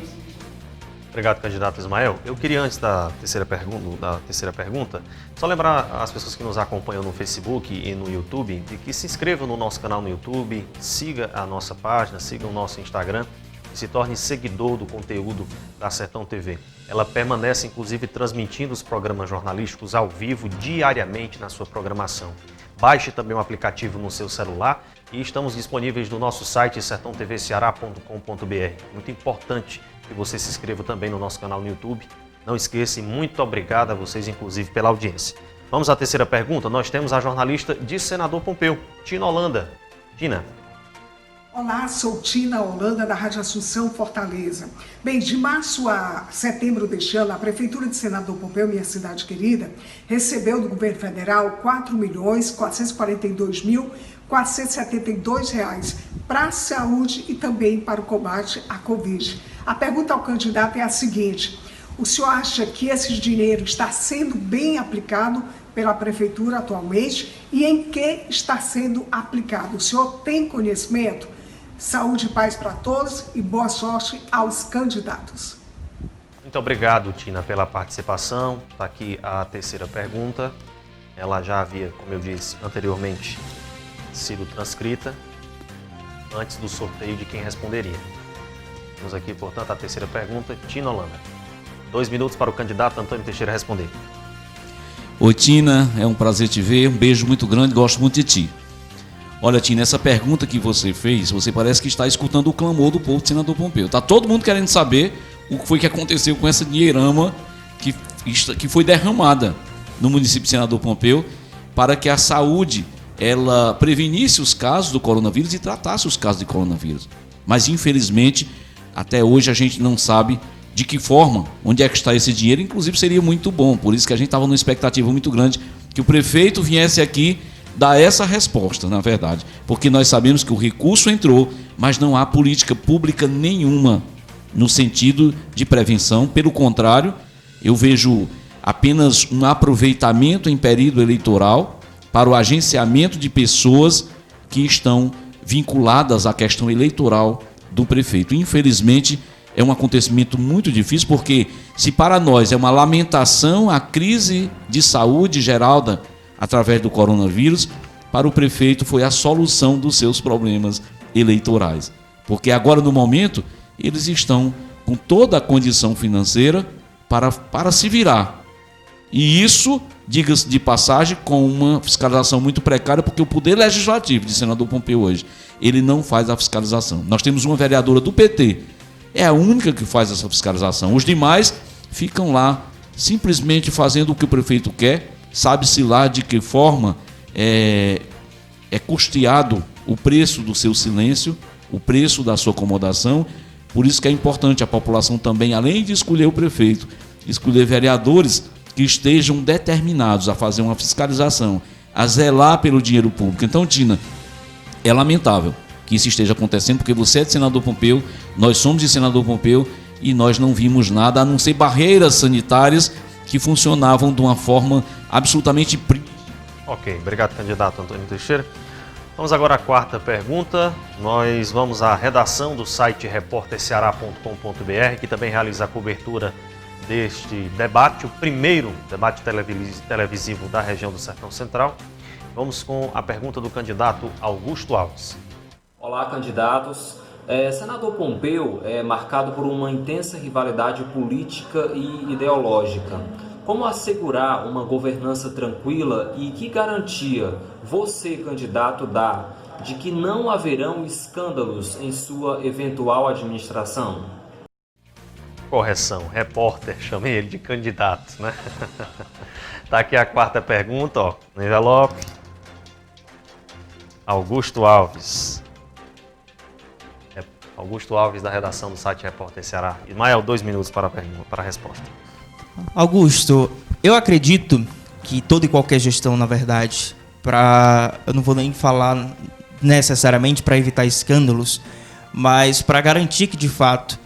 Obrigado, candidato Ismael. Eu queria, antes da terceira pergunta, só lembrar as pessoas que nos acompanham no Facebook e no YouTube de que se inscrevam no nosso canal no YouTube, siga a nossa página, siga o nosso Instagram e se torne seguidor do conteúdo da Sertão TV. Ela permanece, inclusive, transmitindo os programas jornalísticos ao vivo diariamente na sua programação. Baixe também o aplicativo no seu celular e estamos disponíveis no nosso site sertãotvceará.com.br. Muito importante que você se inscreva também no nosso canal no YouTube. Não esqueça e muito obrigado a vocês, inclusive, pela audiência. Vamos à terceira pergunta. Nós temos a jornalista de Senador Pompeu, Tina Holanda. Tina, Olá, sou Tina Holanda, da Rádio Assunção, Fortaleza. Bem, de março a setembro deste ano, a Prefeitura de Senador Pompeu, minha cidade querida, recebeu do governo federal R$ 4.442.472 para a saúde e também para o combate à Covid. A pergunta ao candidato é a seguinte: o senhor acha que esse dinheiro está sendo bem aplicado pela Prefeitura atualmente e em que está sendo aplicado? O senhor tem conhecimento? Saúde e paz para todos e boa sorte aos candidatos. Muito obrigado, Tina, pela participação. Está aqui a terceira pergunta. Ela já havia, como eu disse anteriormente, sido transcrita antes do sorteio de quem responderia. Temos aqui, portanto, a terceira pergunta. Tina Holanda. 2 minutos para o candidato Antônio Teixeira responder. Oi, Tina, é um prazer te ver. Um beijo muito grande, gosto muito de ti. Olha, Tina, essa pergunta que você fez, você parece que está escutando o clamor do povo de Senador Pompeu. Tá todo mundo querendo saber o que foi que aconteceu com essa dinheirama que foi derramada no município de Senador Pompeu para que a saúde ela prevenisse os casos do coronavírus e tratasse os casos de coronavírus. Mas, infelizmente, até hoje a gente não sabe de que forma, onde é que está esse dinheiro. Inclusive, seria muito bom, por isso que a gente estava numa expectativa muito grande que o prefeito viesse aqui dar essa resposta, na verdade, porque nós sabemos que o recurso entrou, mas não há política pública nenhuma no sentido de prevenção. Pelo contrário, eu vejo apenas um aproveitamento em período eleitoral para o agenciamento de pessoas que estão vinculadas à questão eleitoral do prefeito. Infelizmente, é um acontecimento muito difícil, porque se para nós é uma lamentação a crise de saúde geral através do coronavírus, para o prefeito foi a solução dos seus problemas eleitorais. Porque agora, no momento, eles estão com toda a condição financeira para se virar. E isso, diga-se de passagem, com uma fiscalização muito precária, porque o Poder Legislativo de Senador Pompeu hoje, ele não faz a fiscalização. Nós temos uma vereadora do PT, é a única que faz essa fiscalização. Os demais ficam lá simplesmente fazendo o que o prefeito quer. Sabe-se lá de que forma é custeado o preço do seu silêncio, o preço da sua acomodação. Por isso que é importante a população também, além de escolher o prefeito, escolher vereadores que estejam determinados a fazer uma fiscalização, a zelar pelo dinheiro público. Então, Tina, é lamentável que isso esteja acontecendo, porque você é de Senador Pompeu, nós somos de Senador Pompeu e nós não vimos nada, a não ser barreiras sanitárias que funcionavam de uma forma absolutamente... Ok, obrigado, candidato Antônio Teixeira. Vamos agora à quarta pergunta. Nós vamos à redação do site repórterceará.com.br, que também realiza a cobertura deste debate, o primeiro debate televisivo da região do Sertão Central. Vamos com a pergunta do candidato Augusto Alves. Olá, candidatos. Senador Pompeu é marcado por uma intensa rivalidade política e ideológica. Como assegurar uma governança tranquila e que garantia você, candidato, dá de que não haverão escândalos em sua eventual administração? Correção, repórter, chamei ele de candidato, né? Tá aqui a quarta pergunta, ó, no envelope. Augusto Alves. Augusto Alves, da redação do site Repórter Ceará. Ismael, 2 minutos para a resposta. Augusto, eu acredito que toda e qualquer gestão, na verdade, eu não vou nem falar necessariamente para evitar escândalos, mas para garantir que, de fato,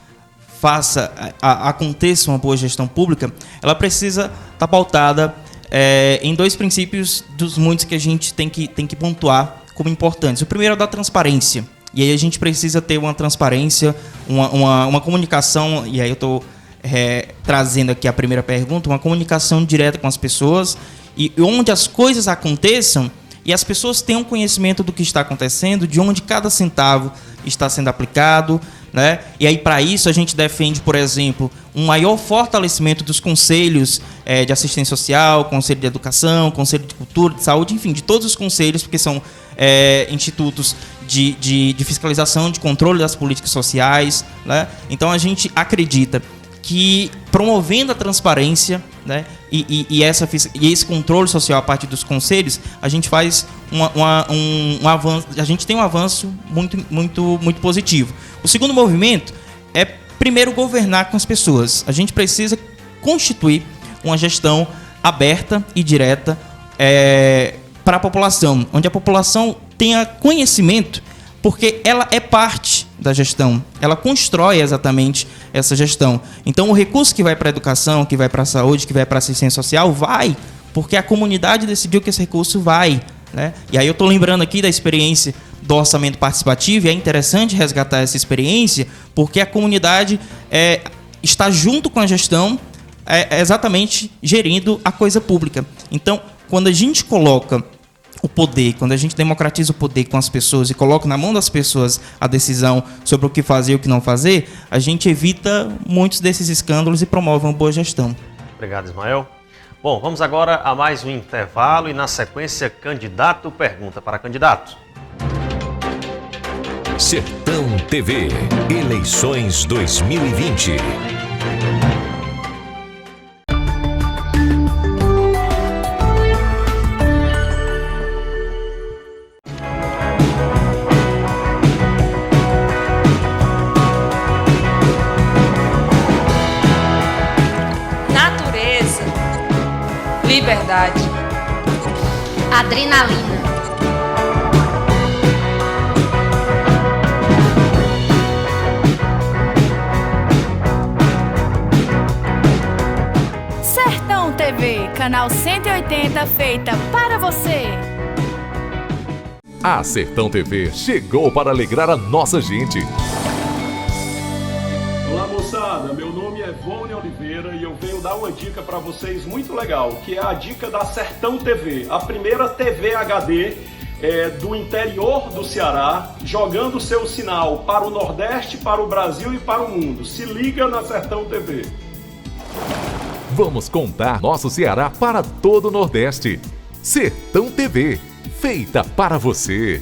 aconteça uma boa gestão pública, ela precisa estar pautada em 2 princípios dos muitos que a gente tem que pontuar como importantes. O primeiro é o da transparência. E aí a gente precisa ter uma transparência, uma comunicação, e aí eu estou trazendo aqui a primeira pergunta, uma comunicação direta com as pessoas, e onde as coisas aconteçam e as pessoas tenham conhecimento do que está acontecendo, de onde cada centavo está sendo aplicado, né? E aí, para isso, a gente defende, por exemplo, um maior fortalecimento dos conselhos de assistência social, conselho de educação, conselho de cultura, de saúde, enfim, de todos os conselhos, porque são institutos de fiscalização, de controle das políticas sociais, né? Então, a gente acredita que promovendo a transparência, né, e esse controle social a partir dos conselhos, a gente faz um avanço, a gente tem um avanço muito positivo. O segundo movimento é, primeiro, governar com as pessoas. A gente precisa constituir uma gestão aberta e direta para a população, onde a população tenha conhecimento, porque ela é parte da gestão, ela constrói exatamente essa gestão. Então, o recurso que vai para a educação, que vai para a saúde, que vai para a assistência social, vai porque a comunidade decidiu que esse recurso vai, né? E aí eu estou lembrando aqui da experiência do orçamento participativo, e é interessante resgatar essa experiência, porque a comunidade está junto com a gestão, exatamente gerindo a coisa pública. Então, quando a gente coloca o poder, quando a gente democratiza o poder com as pessoas e coloca na mão das pessoas a decisão sobre o que fazer e o que não fazer, a gente evita muitos desses escândalos e promove uma boa gestão. Obrigado, Ismael. Bom, vamos agora a mais um intervalo e, na sequência, candidato pergunta para candidato. Sertão TV, eleições 2020. Liberdade. Adrenalina. Sertão TV, canal 180, feita para você. A Sertão TV chegou para alegrar a nossa gente. Olá, moçada, meu nome é Vônia Oliveira e eu venho dar uma dica para vocês muito legal, que é a dica da Sertão TV, a primeira TV HD do interior do Ceará, jogando seu sinal para o Nordeste, para o Brasil e para o mundo. Se liga na Sertão TV. Vamos contar nosso Ceará para todo o Nordeste. Sertão TV, feita para você.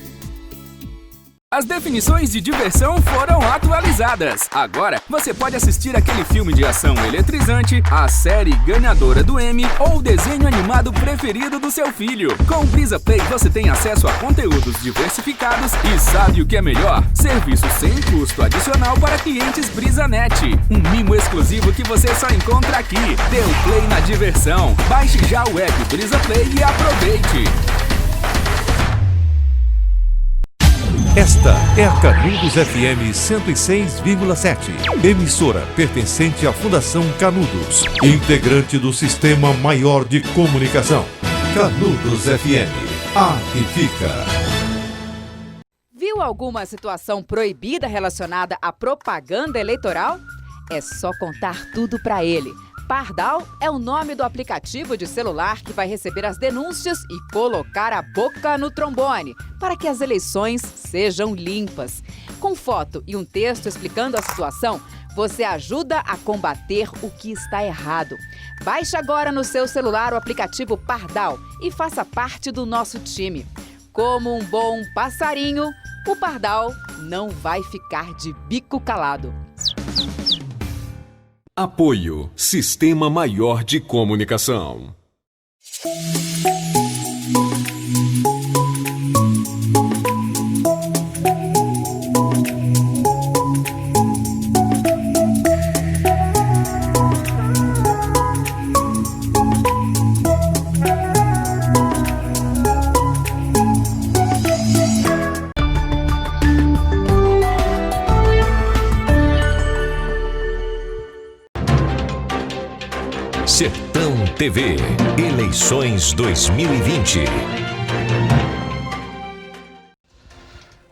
As definições de diversão foram atualizadas. Agora você pode assistir aquele filme de ação eletrizante, a série ganhadora do Emmy ou o desenho animado preferido do seu filho. Com o Brisa Play você tem acesso a conteúdos diversificados e sabe o que é melhor? Serviço sem custo adicional para clientes BrisaNet. Um mimo exclusivo que você só encontra aqui. Dê um play na diversão. Baixe já o app Brisa Play e aproveite. Esta é a Canudos FM 106,7, emissora pertencente à Fundação Canudos, integrante do Sistema Maior de Comunicação. Canudos FM, a que fica. Viu alguma situação proibida relacionada à propaganda eleitoral? É só contar tudo para ele. Pardal é o nome do aplicativo de celular que vai receber as denúncias e colocar a boca no trombone para que as eleições sejam limpas. Com foto e um texto explicando a situação, você ajuda a combater o que está errado. Baixe agora no seu celular o aplicativo Pardal e faça parte do nosso time. Como um bom passarinho, o Pardal não vai ficar de bico calado. Apoio Sistema Maior de Comunicação. Sertão TV, eleições 2020.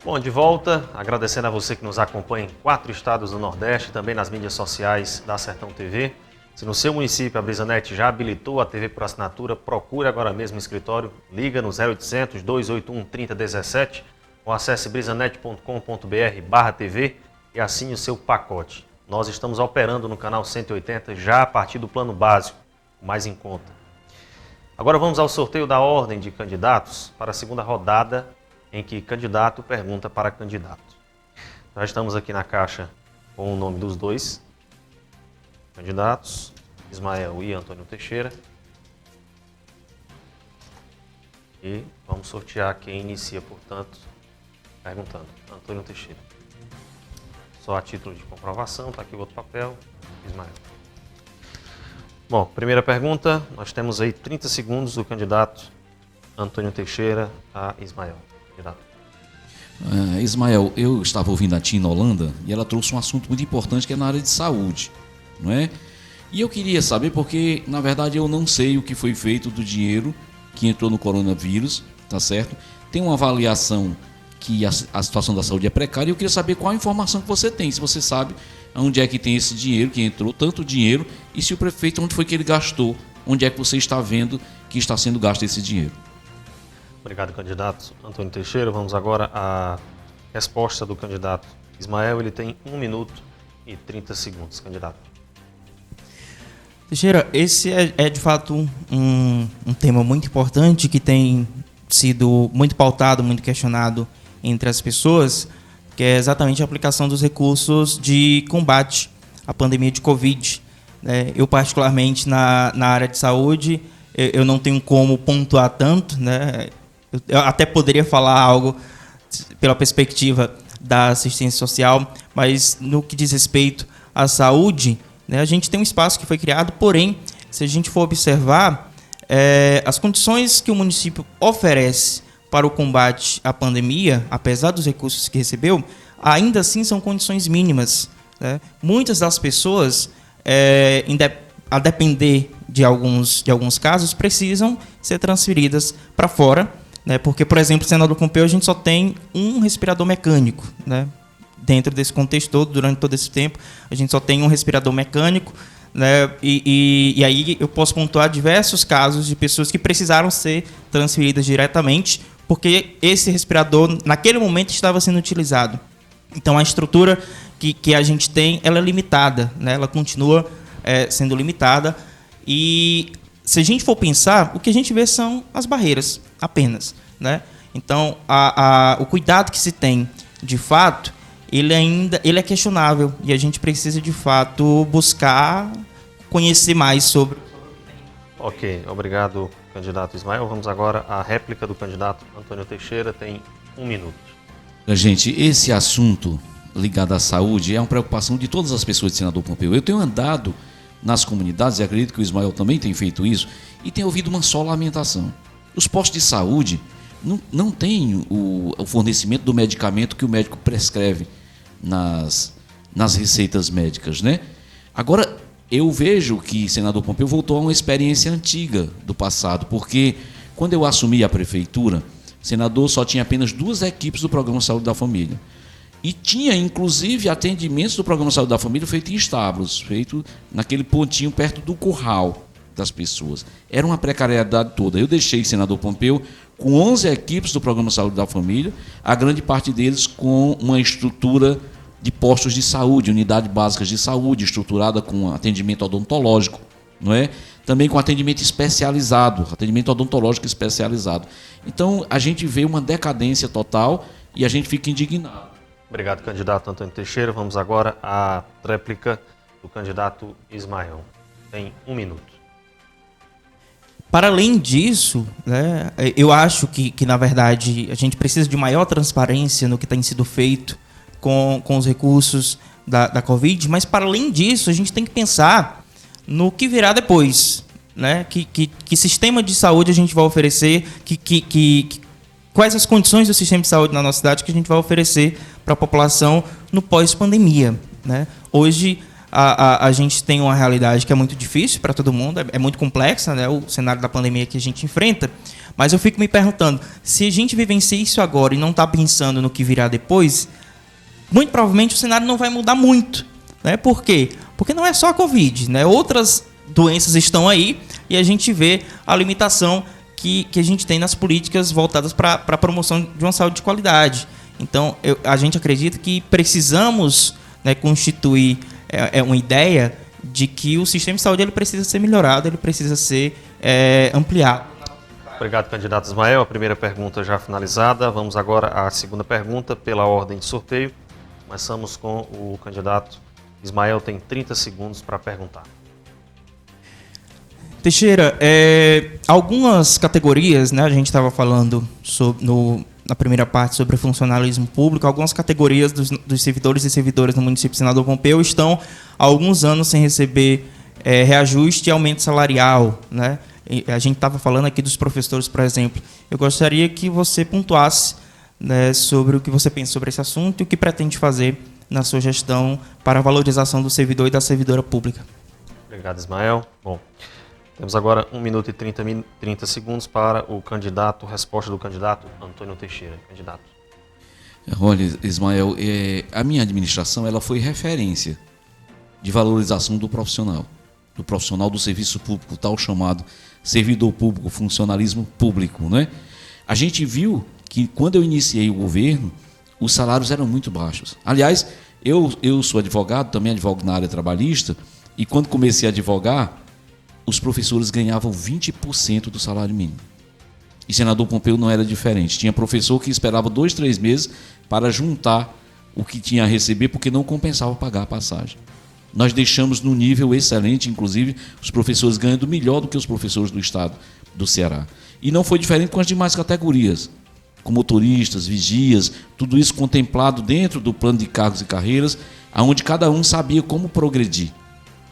Bom, de volta, agradecendo a você que nos acompanha em 4 estados do Nordeste, também nas mídias sociais da Sertão TV. Se no seu município a BrisaNet já habilitou a TV por assinatura, procure agora mesmo o escritório, liga no 0800 281 3017 ou acesse brisanet.com.br/TV e assine o seu pacote. Nós estamos operando no canal 180 já a partir do plano básico, mais em conta. Agora vamos ao sorteio da ordem de candidatos para a segunda rodada, em que candidato pergunta para candidato. Nós estamos aqui na caixa com o nome dos dois candidatos, Ismael e Antônio Teixeira. E vamos sortear quem inicia, portanto, perguntando. Antônio Teixeira. Só a título de comprovação, está aqui o outro papel. Ismael. Bom, primeira pergunta, nós temos aí 30 segundos do candidato Antônio Teixeira a Ismael. Candidato. Ismael, eu estava ouvindo a Tina Holanda e ela trouxe um assunto muito importante que é na área de saúde, não é? E eu queria saber porque, na verdade, eu não sei o que foi feito do dinheiro que entrou no coronavírus, tá certo? Tem uma avaliação que a situação da saúde é precária e eu queria saber qual a informação que você tem, se você sabe onde é que tem esse dinheiro que entrou, tanto dinheiro, e se o prefeito, onde foi que ele gastou, onde é que você está vendo que está sendo gasto esse dinheiro. Obrigado, candidato Antônio Teixeira. Vamos agora à resposta do candidato Ismael. Ele tem 1 minuto e 30 segundos, candidato. Teixeira, esse é de fato um tema muito importante que tem sido muito pautado, muito questionado entre as pessoas, que é exatamente a aplicação dos recursos de combate à pandemia de Covid. Eu, particularmente, na área de saúde, eu não tenho como pontuar tanto, né? Eu até poderia falar algo pela perspectiva da assistência social, mas no que diz respeito à saúde, né, a gente tem um espaço que foi criado, porém, se a gente for observar, as condições que o município oferece para o combate à pandemia, apesar dos recursos que recebeu, ainda assim são condições mínimas, né? Muitas das pessoas, a depender de alguns casos, precisam ser transferidas para fora, né? Porque, por exemplo, no Senador Pompeu, a gente só tem um respirador mecânico, né? Dentro desse contexto todo, durante todo esse tempo, a gente só tem um respirador mecânico, né? E aí eu posso pontuar diversos casos de pessoas que precisaram ser transferidas diretamente, porque esse respirador, naquele momento, estava sendo utilizado. Então, a estrutura que a gente tem, ela é limitada, né? Ela continua sendo limitada. E se a gente for pensar, o que a gente vê são as barreiras, apenas, né? Então, o cuidado que se tem, de fato, ele é questionável. E a gente precisa, de fato, buscar conhecer mais sobre... Ok, obrigado, candidato Ismael. Vamos agora à réplica do candidato Antônio Teixeira. Tem 1 minuto. Gente, esse assunto ligado à saúde é uma preocupação de todas as pessoas de Senador Pompeu. Eu tenho andado nas comunidades, e acredito que o Ismael também tem feito isso, e tenho ouvido uma só lamentação. Os postos de saúde não têm o fornecimento do medicamento que o médico prescreve nas receitas médicas, né? Agora, eu vejo que Senador Pompeu voltou a uma experiência antiga do passado, porque quando eu assumi a prefeitura, senador só tinha apenas 2 equipes do Programa Saúde da Família. E tinha, inclusive, atendimentos do Programa Saúde da Família feito em estábulos, feito naquele pontinho perto do curral das pessoas. Era uma precariedade toda. Eu deixei Senador Pompeu com 11 equipes do Programa Saúde da Família, a grande parte deles com uma estrutura de postos de saúde, unidades básicas de saúde, estruturada com atendimento odontológico, não é? Também com atendimento especializado, atendimento odontológico especializado. Então, a gente vê uma decadência total e a gente fica indignado. Obrigado, candidato Antônio Teixeira. Vamos agora à réplica do candidato Ismael. Tem 1 minuto. Para além disso, né, eu acho que, na verdade, a gente precisa de maior transparência no que tem sido feito com os recursos da Covid, mas, para além disso, a gente tem que pensar no que virá depois, né? Que sistema de saúde a gente vai oferecer, quais as condições do sistema de saúde na nossa cidade que a gente vai oferecer para a população no pós-pandemia, né? Hoje, a gente tem uma realidade que é muito difícil para todo mundo, é muito complexa, né? O cenário da pandemia que a gente enfrenta, mas eu fico me perguntando, se a gente vivencia isso agora e não está pensando no que virá depois, muito provavelmente o cenário não vai mudar muito, né? Por quê? Porque não é só a Covid, né? Outras doenças estão aí e a gente vê a limitação que a gente tem nas políticas voltadas para a promoção de uma saúde de qualidade. Então, a gente acredita que precisamos, né, constituir uma ideia de que o sistema de saúde ele precisa ser melhorado, ele precisa ser ampliado. Obrigado, candidato Ismael. A primeira pergunta já finalizada. Vamos agora à segunda pergunta pela ordem de sorteio. Começamos com o candidato Ismael, tem 30 segundos para perguntar. Teixeira, algumas categorias, né, a gente estava falando na primeira parte sobre o funcionalismo público, algumas categorias dos servidores e servidoras no município de Senador Pompeu estão há alguns anos sem receber reajuste e aumento salarial, né? A gente estava falando aqui dos professores, por exemplo. Eu gostaria que você pontuasse, né, sobre o que você pensa sobre esse assunto e o que pretende fazer na sua gestão para a valorização do servidor e da servidora pública. Obrigado, Ismael. Bom, temos agora 1 minuto e 30 segundos para o candidato, resposta do candidato Antônio Teixeira. Candidato. Olha, Ismael, a minha administração ela foi referência de valorização do profissional do serviço público, tal chamado servidor público, funcionalismo público, né? A gente viu que quando eu iniciei o governo, os salários eram muito baixos. Aliás, eu sou advogado, também advogo na área trabalhista, e quando comecei a advogar, os professores ganhavam 20% do salário mínimo. E Senador Pompeu não era diferente. Tinha professor que esperava 2, 3 meses para juntar o que tinha a receber, porque não compensava pagar a passagem. Nós deixamos no nível excelente, inclusive, os professores ganhando melhor do que os professores do estado do Ceará. E não foi diferente com as demais categorias, com motoristas, vigias, tudo isso contemplado dentro do plano de cargos e carreiras, onde cada um sabia como progredir.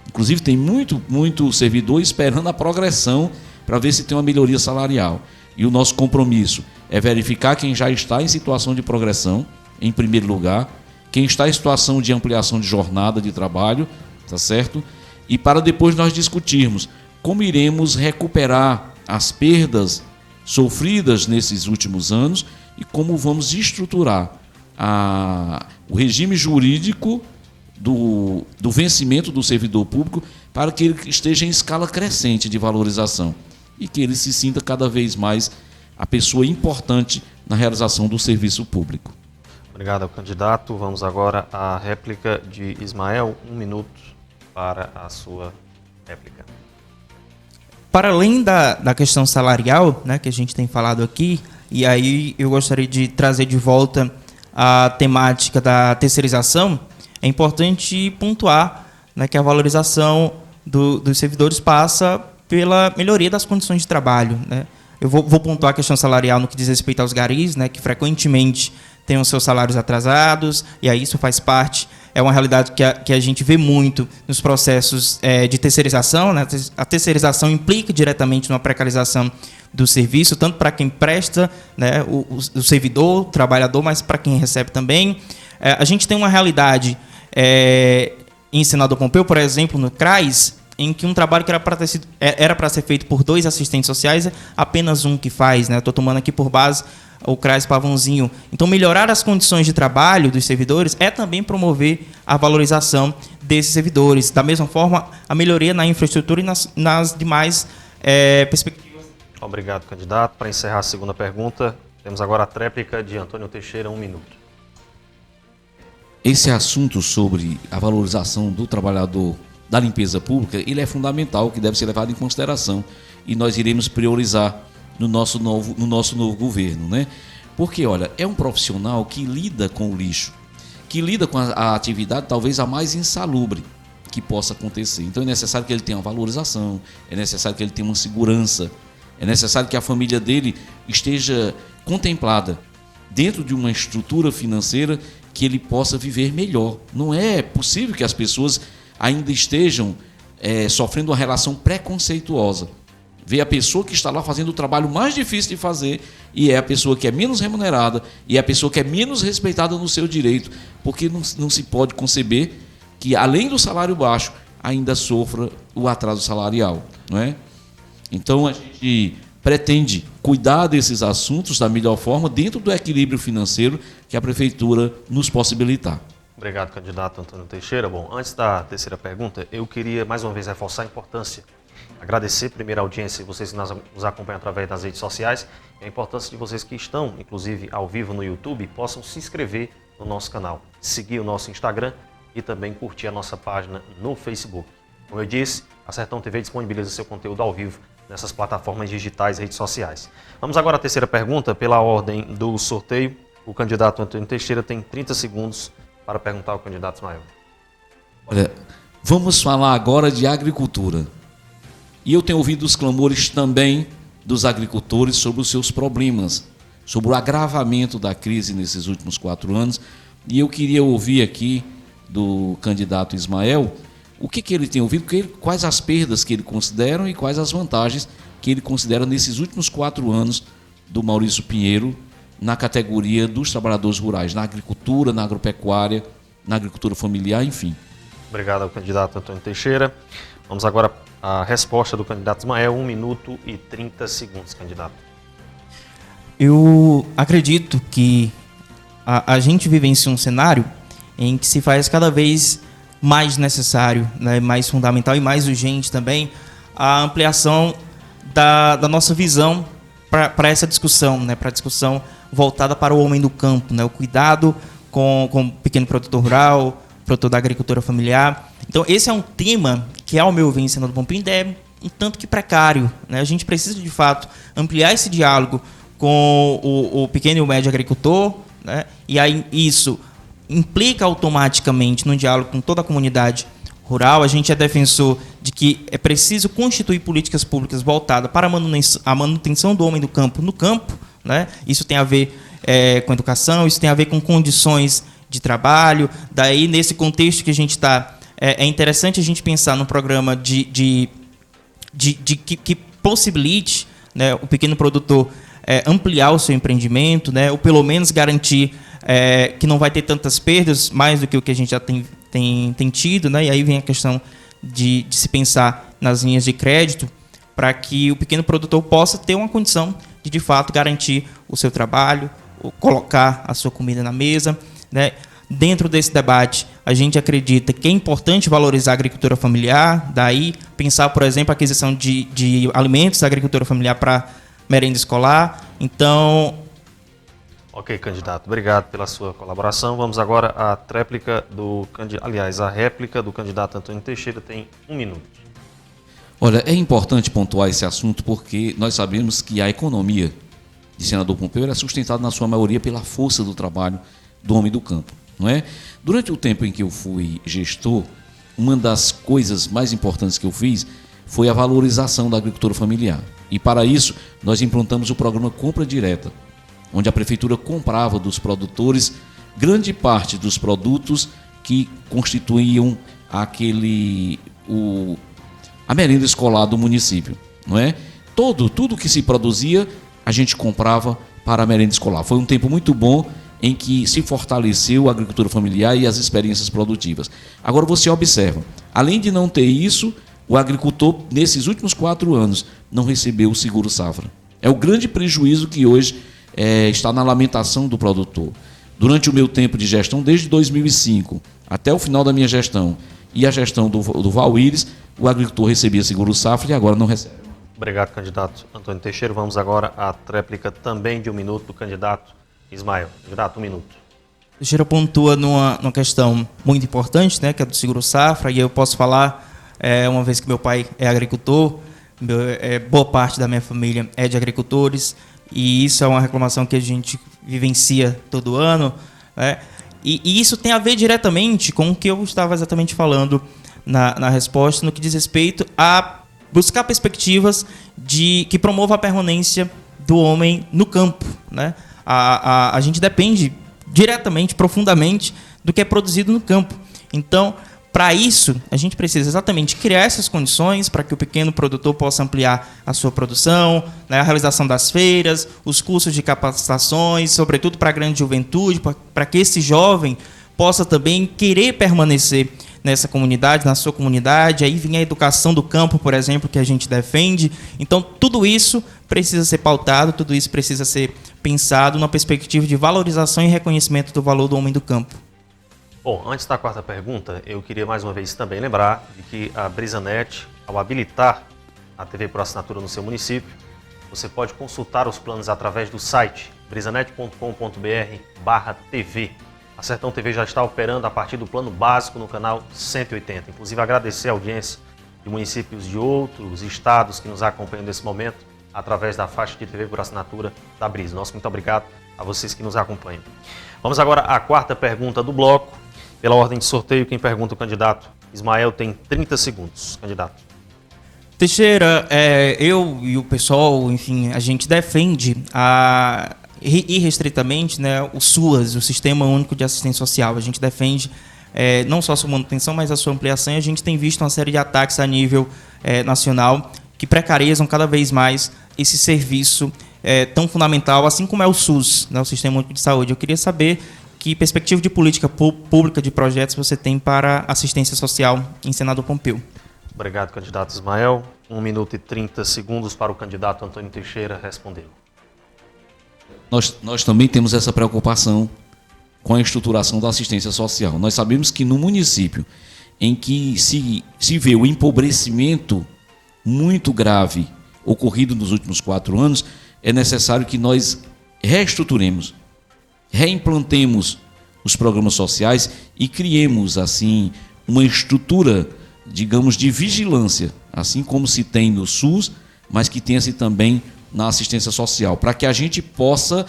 Inclusive, tem muito servidor esperando a progressão para ver se tem uma melhoria salarial. E o nosso compromisso é verificar quem já está em situação de progressão, em primeiro lugar, quem está em situação de ampliação de jornada de trabalho, tá certo? E para depois nós discutirmos como iremos recuperar as perdas sofridas nesses últimos anos e como vamos estruturar o regime jurídico do vencimento do servidor público para que ele esteja em escala crescente de valorização e que ele se sinta cada vez mais a pessoa importante na realização do serviço público. Obrigado ao candidato. Vamos agora à réplica de Ismael. 1 minuto para a sua réplica. Para além da questão salarial, né, que a gente tem falado aqui, e aí eu gostaria de trazer de volta a temática da terceirização, é importante pontuar, né, que a valorização dos servidores passa pela melhoria das condições de trabalho, né? Eu vou pontuar a questão salarial no que diz respeito aos garis, né, que frequentemente têm os seus salários atrasados, e aí isso faz parte, é uma realidade que a gente vê muito nos processos de terceirização, né? A terceirização implica diretamente numa precarização do serviço, tanto para quem presta, né, o servidor, o trabalhador, mas para quem recebe também. A gente tem uma realidade em Senador Pompeu, por exemplo, no CRAS, em que um trabalho que era para ser feito por 2 assistentes sociais, apenas um que faz, né? Estou tomando aqui por base o CRAS Pavãozinho. Então, melhorar as condições de trabalho dos servidores é também promover a valorização desses servidores. Da mesma forma, a melhoria na infraestrutura e nas demais perspectivas. Obrigado, candidato. Para encerrar a segunda pergunta, temos agora a tréplica de Antônio Teixeira, 1 minuto. Esse assunto sobre a valorização do trabalhador da limpeza pública, ele é fundamental, que deve ser levado em consideração, e nós iremos priorizar no nosso novo governo, né? Porque, olha, é um profissional que lida com o lixo, que lida com a atividade talvez a mais insalubre que possa acontecer. Então é necessário que ele tenha uma valorização, é necessário que ele tenha uma segurança, é necessário que a família dele esteja contemplada dentro de uma estrutura financeira que ele possa viver melhor. Não é possível que as pessoas ainda estejam sofrendo uma relação preconceituosa. Vê a pessoa que está lá fazendo o trabalho mais difícil de fazer e é a pessoa que é menos remunerada e é a pessoa que é menos respeitada no seu direito, porque não se pode conceber que, além do salário baixo, ainda sofra o atraso salarial, não é? Então, a gente pretende cuidar desses assuntos da melhor forma dentro do equilíbrio financeiro que a Prefeitura nos possibilitar. Obrigado, candidato Antônio Teixeira. Bom, antes da terceira pergunta, eu queria mais uma vez reforçar a importância, agradecer primeiro a audiência, vocês que nos acompanham através das redes sociais, e a importância de vocês que estão, inclusive, ao vivo no YouTube, possam se inscrever no nosso canal, seguir o nosso Instagram e também curtir a nossa página no Facebook. Como eu disse, a Sertão TV disponibiliza seu conteúdo ao vivo nessas plataformas digitais e redes sociais. Vamos agora à terceira pergunta, pela ordem do sorteio. O candidato Antônio Teixeira tem 30 segundos para perguntar ao candidato Ismael. Olha, vamos falar agora de agricultura. E eu tenho ouvido os clamores também dos agricultores sobre os seus problemas, sobre o agravamento da crise nesses últimos 4 anos. E eu queria ouvir aqui do candidato Ismael o que ele tem ouvido, quais as perdas que ele considera e quais as vantagens que ele considera nesses últimos 4 anos do Maurício Pinheiro na categoria dos trabalhadores rurais, na agricultura, na agropecuária, na agricultura familiar, enfim. Obrigado ao candidato Antônio Teixeira. Vamos agora à resposta do candidato Ismael, 1 minuto e 30 segundos, candidato. Eu acredito que a gente vivencia um cenário em que se faz cada vez mais necessário, né, mais fundamental e mais urgente também a ampliação da nossa visão para essa discussão, né, para a discussão voltada para o homem do campo, né, o cuidado com o pequeno produtor rural, produtor da agricultura familiar. Então, esse é um tema que, ao meu ver, em Senador Pompim, é um tanto que precário, né? A gente precisa, de fato, ampliar esse diálogo com o pequeno e o médio agricultor, né? E aí isso implica automaticamente no diálogo com toda a comunidade rural. A gente é defensor de que é preciso constituir políticas públicas voltadas para a manutenção do homem do campo no campo, né? Isso tem a ver com educação, isso tem a ver com condições de trabalho. Daí, nesse contexto que a gente está, é interessante a gente pensar num programa que possibilite, né, o pequeno produtor ampliar o seu empreendimento, né, ou pelo menos garantir que não vai ter tantas perdas, mais do que o que a gente já tem tido, né? E aí vem a questão de se pensar nas linhas de crédito para que o pequeno produtor possa ter uma condição de fato, garantir o seu trabalho, colocar a sua comida na mesa, né? Dentro desse debate, a gente acredita que é importante valorizar a agricultura familiar, daí pensar, por exemplo, a aquisição de alimentos da agricultura familiar para merenda escolar. Então... Ok, candidato. Obrigado pela sua colaboração. Vamos agora à réplica do candidato Antônio Teixeira. Tem 1 minuto. Olha, é importante pontuar esse assunto porque nós sabemos que a economia de Senador Pompeu é sustentada na sua maioria pela força do trabalho do homem do campo, não é? Durante o tempo em que eu fui gestor, uma das coisas mais importantes que eu fiz foi a valorização da agricultura familiar. E para isso, nós implantamos o programa Compra Direta, onde a prefeitura comprava dos produtores grande parte dos produtos que constituíam a merenda escolar do município, não é? Tudo que se produzia, a gente comprava para a merenda escolar. Foi um tempo muito bom em que se fortaleceu a agricultura familiar e as experiências produtivas. Agora você observa, além de não ter isso, o agricultor, nesses últimos 4 anos, não recebeu o seguro safra. É o grande prejuízo que hoje está na lamentação do produtor. Durante o meu tempo de gestão, desde 2005 até o final da minha gestão e a gestão do Valwires, o agricultor recebia seguro safra e agora não recebe. Obrigado, candidato Antônio Teixeira. Vamos agora à réplica também de 1 minuto do candidato Ismael. Candidato, 1 minuto. Teixeira pontua numa questão muito importante, né, que é do seguro safra, e eu posso falar, uma vez que meu pai é agricultor, boa parte da minha família é de agricultores, e isso é uma reclamação que a gente vivencia todo ano, né? E isso tem a ver diretamente com o que eu estava exatamente falando na resposta, no que diz respeito a buscar perspectivas que promovam a permanência do homem no campo, né? A gente depende diretamente, profundamente, do que é produzido no campo. Então, para isso, a gente precisa exatamente criar essas condições para que o pequeno produtor possa ampliar a sua produção, né, a realização das feiras, os cursos de capacitações, sobretudo para a grande juventude, para que esse jovem possa também querer permanecer nessa comunidade, na sua comunidade. Aí vem a educação do campo, por exemplo, que a gente defende. Então, tudo isso precisa ser pautado, tudo isso precisa ser pensado numa perspectiva de valorização e reconhecimento do valor do homem do campo. Bom, antes da 4ª pergunta, eu queria mais uma vez também lembrar de que a BrisaNet, ao habilitar a TV por assinatura no seu município, você pode consultar os planos através do site brisanet.com.br/TV. A Sertão TV já está operando a partir do plano básico no canal 180. Inclusive, agradecer a audiência de municípios de outros estados que nos acompanham nesse momento através da faixa de TV por assinatura da Brisa. Nosso muito obrigado a vocês que nos acompanham. Vamos agora à 4ª pergunta do bloco. Pela ordem de sorteio, quem pergunta o candidato Ismael tem 30 segundos. Candidato. Teixeira, eu e o pessoal, enfim, a gente defende irrestritamente, né, o SUAS, o Sistema Único de Assistência Social. A gente defende não só a sua manutenção, mas a sua ampliação. E a gente tem visto uma série de ataques a nível nacional que precarizam cada vez mais esse serviço tão fundamental, assim como é o SUS, né, o Sistema Único de Saúde. Eu queria saber que perspectiva de política pública de projetos você tem para assistência social em Senador Pompeu. Obrigado, candidato Ismael. 1 minuto e 30 segundos para o candidato Antônio Teixeira responder. Nós também temos essa preocupação com a estruturação da assistência social. Nós sabemos que no município em que se vê o empobrecimento muito grave ocorrido nos últimos 4 anos, é necessário que nós reestruturemos, reimplantemos os programas sociais e criemos, assim, uma estrutura, digamos, de vigilância, assim como se tem no SUS, mas que tenha-se também na assistência social, para que a gente possa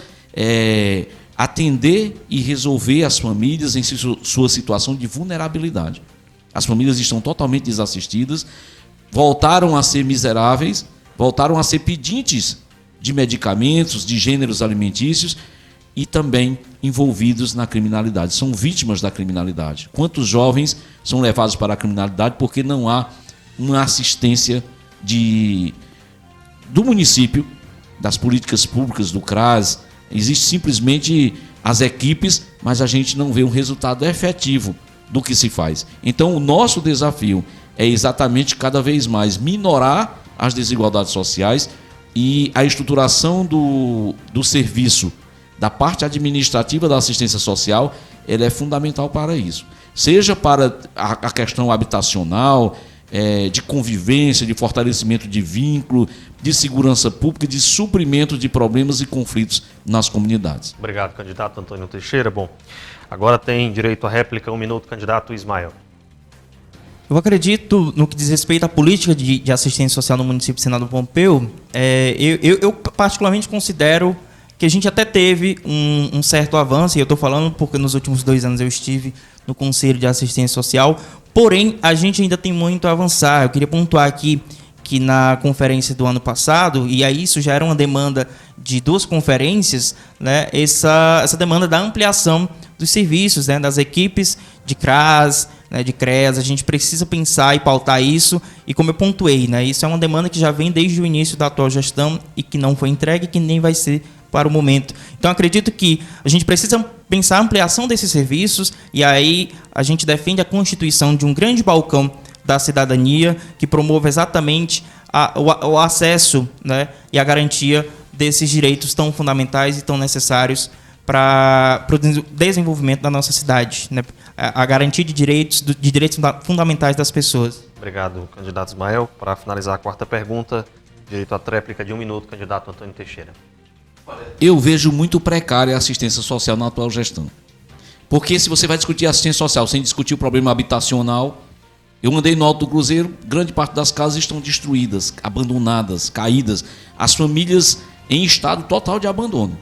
atender e resolver as famílias em sua situação de vulnerabilidade. As famílias estão totalmente desassistidas, voltaram a ser miseráveis, voltaram a ser pedintes de medicamentos, de gêneros alimentícios e também envolvidos na criminalidade. São vítimas da criminalidade. Quantos jovens são levados para a criminalidade porque não há uma assistência do município, das políticas públicas, do CRAS. Existe simplesmente as equipes, mas a gente não vê um resultado efetivo do que se faz. Então, o nosso desafio é exatamente cada vez mais minorar as desigualdades sociais e a estruturação do serviço, da parte administrativa da assistência social, ela é fundamental para isso. Seja para a questão habitacional, de convivência, de fortalecimento de vínculo, de segurança pública, de suprimento de problemas e conflitos nas comunidades. Obrigado, candidato Antônio Teixeira. Bom, agora tem direito à réplica, 1 minuto, candidato Ismael. Eu acredito, no que diz respeito à política de assistência social no município de Senador Pompeu, eu particularmente considero que a gente até teve um certo avanço, e eu estou falando porque nos últimos 2 anos eu estive no Conselho de Assistência Social, porém a gente ainda tem muito a avançar. Eu queria pontuar aqui que na conferência do ano passado, e aí isso já era uma demanda de 2 conferências, né, essa demanda da ampliação dos serviços, né, das equipes de CRAS, né, de CREAS. A gente precisa pensar e pautar isso, e como eu pontuei, né, isso é uma demanda que já vem desde o início da atual gestão e que não foi entregue e que nem vai ser para o momento. Então, acredito que a gente precisa pensar a ampliação desses serviços, e aí a gente defende a constituição de um grande balcão da cidadania que promova exatamente o acesso, né, e a garantia desses direitos tão fundamentais e tão necessários para o desenvolvimento da nossa cidade, né, a garantia de direitos fundamentais das pessoas. Obrigado, candidato Ismael. Para finalizar a 4ª pergunta, direito à tréplica de 1 minuto, candidato Antônio Teixeira. Eu vejo muito precária a assistência social na atual gestão. Porque se você vai discutir assistência social sem discutir o problema habitacional, eu andei no Alto do Cruzeiro, grande parte das casas estão destruídas, abandonadas, caídas, as famílias em estado total de abandono,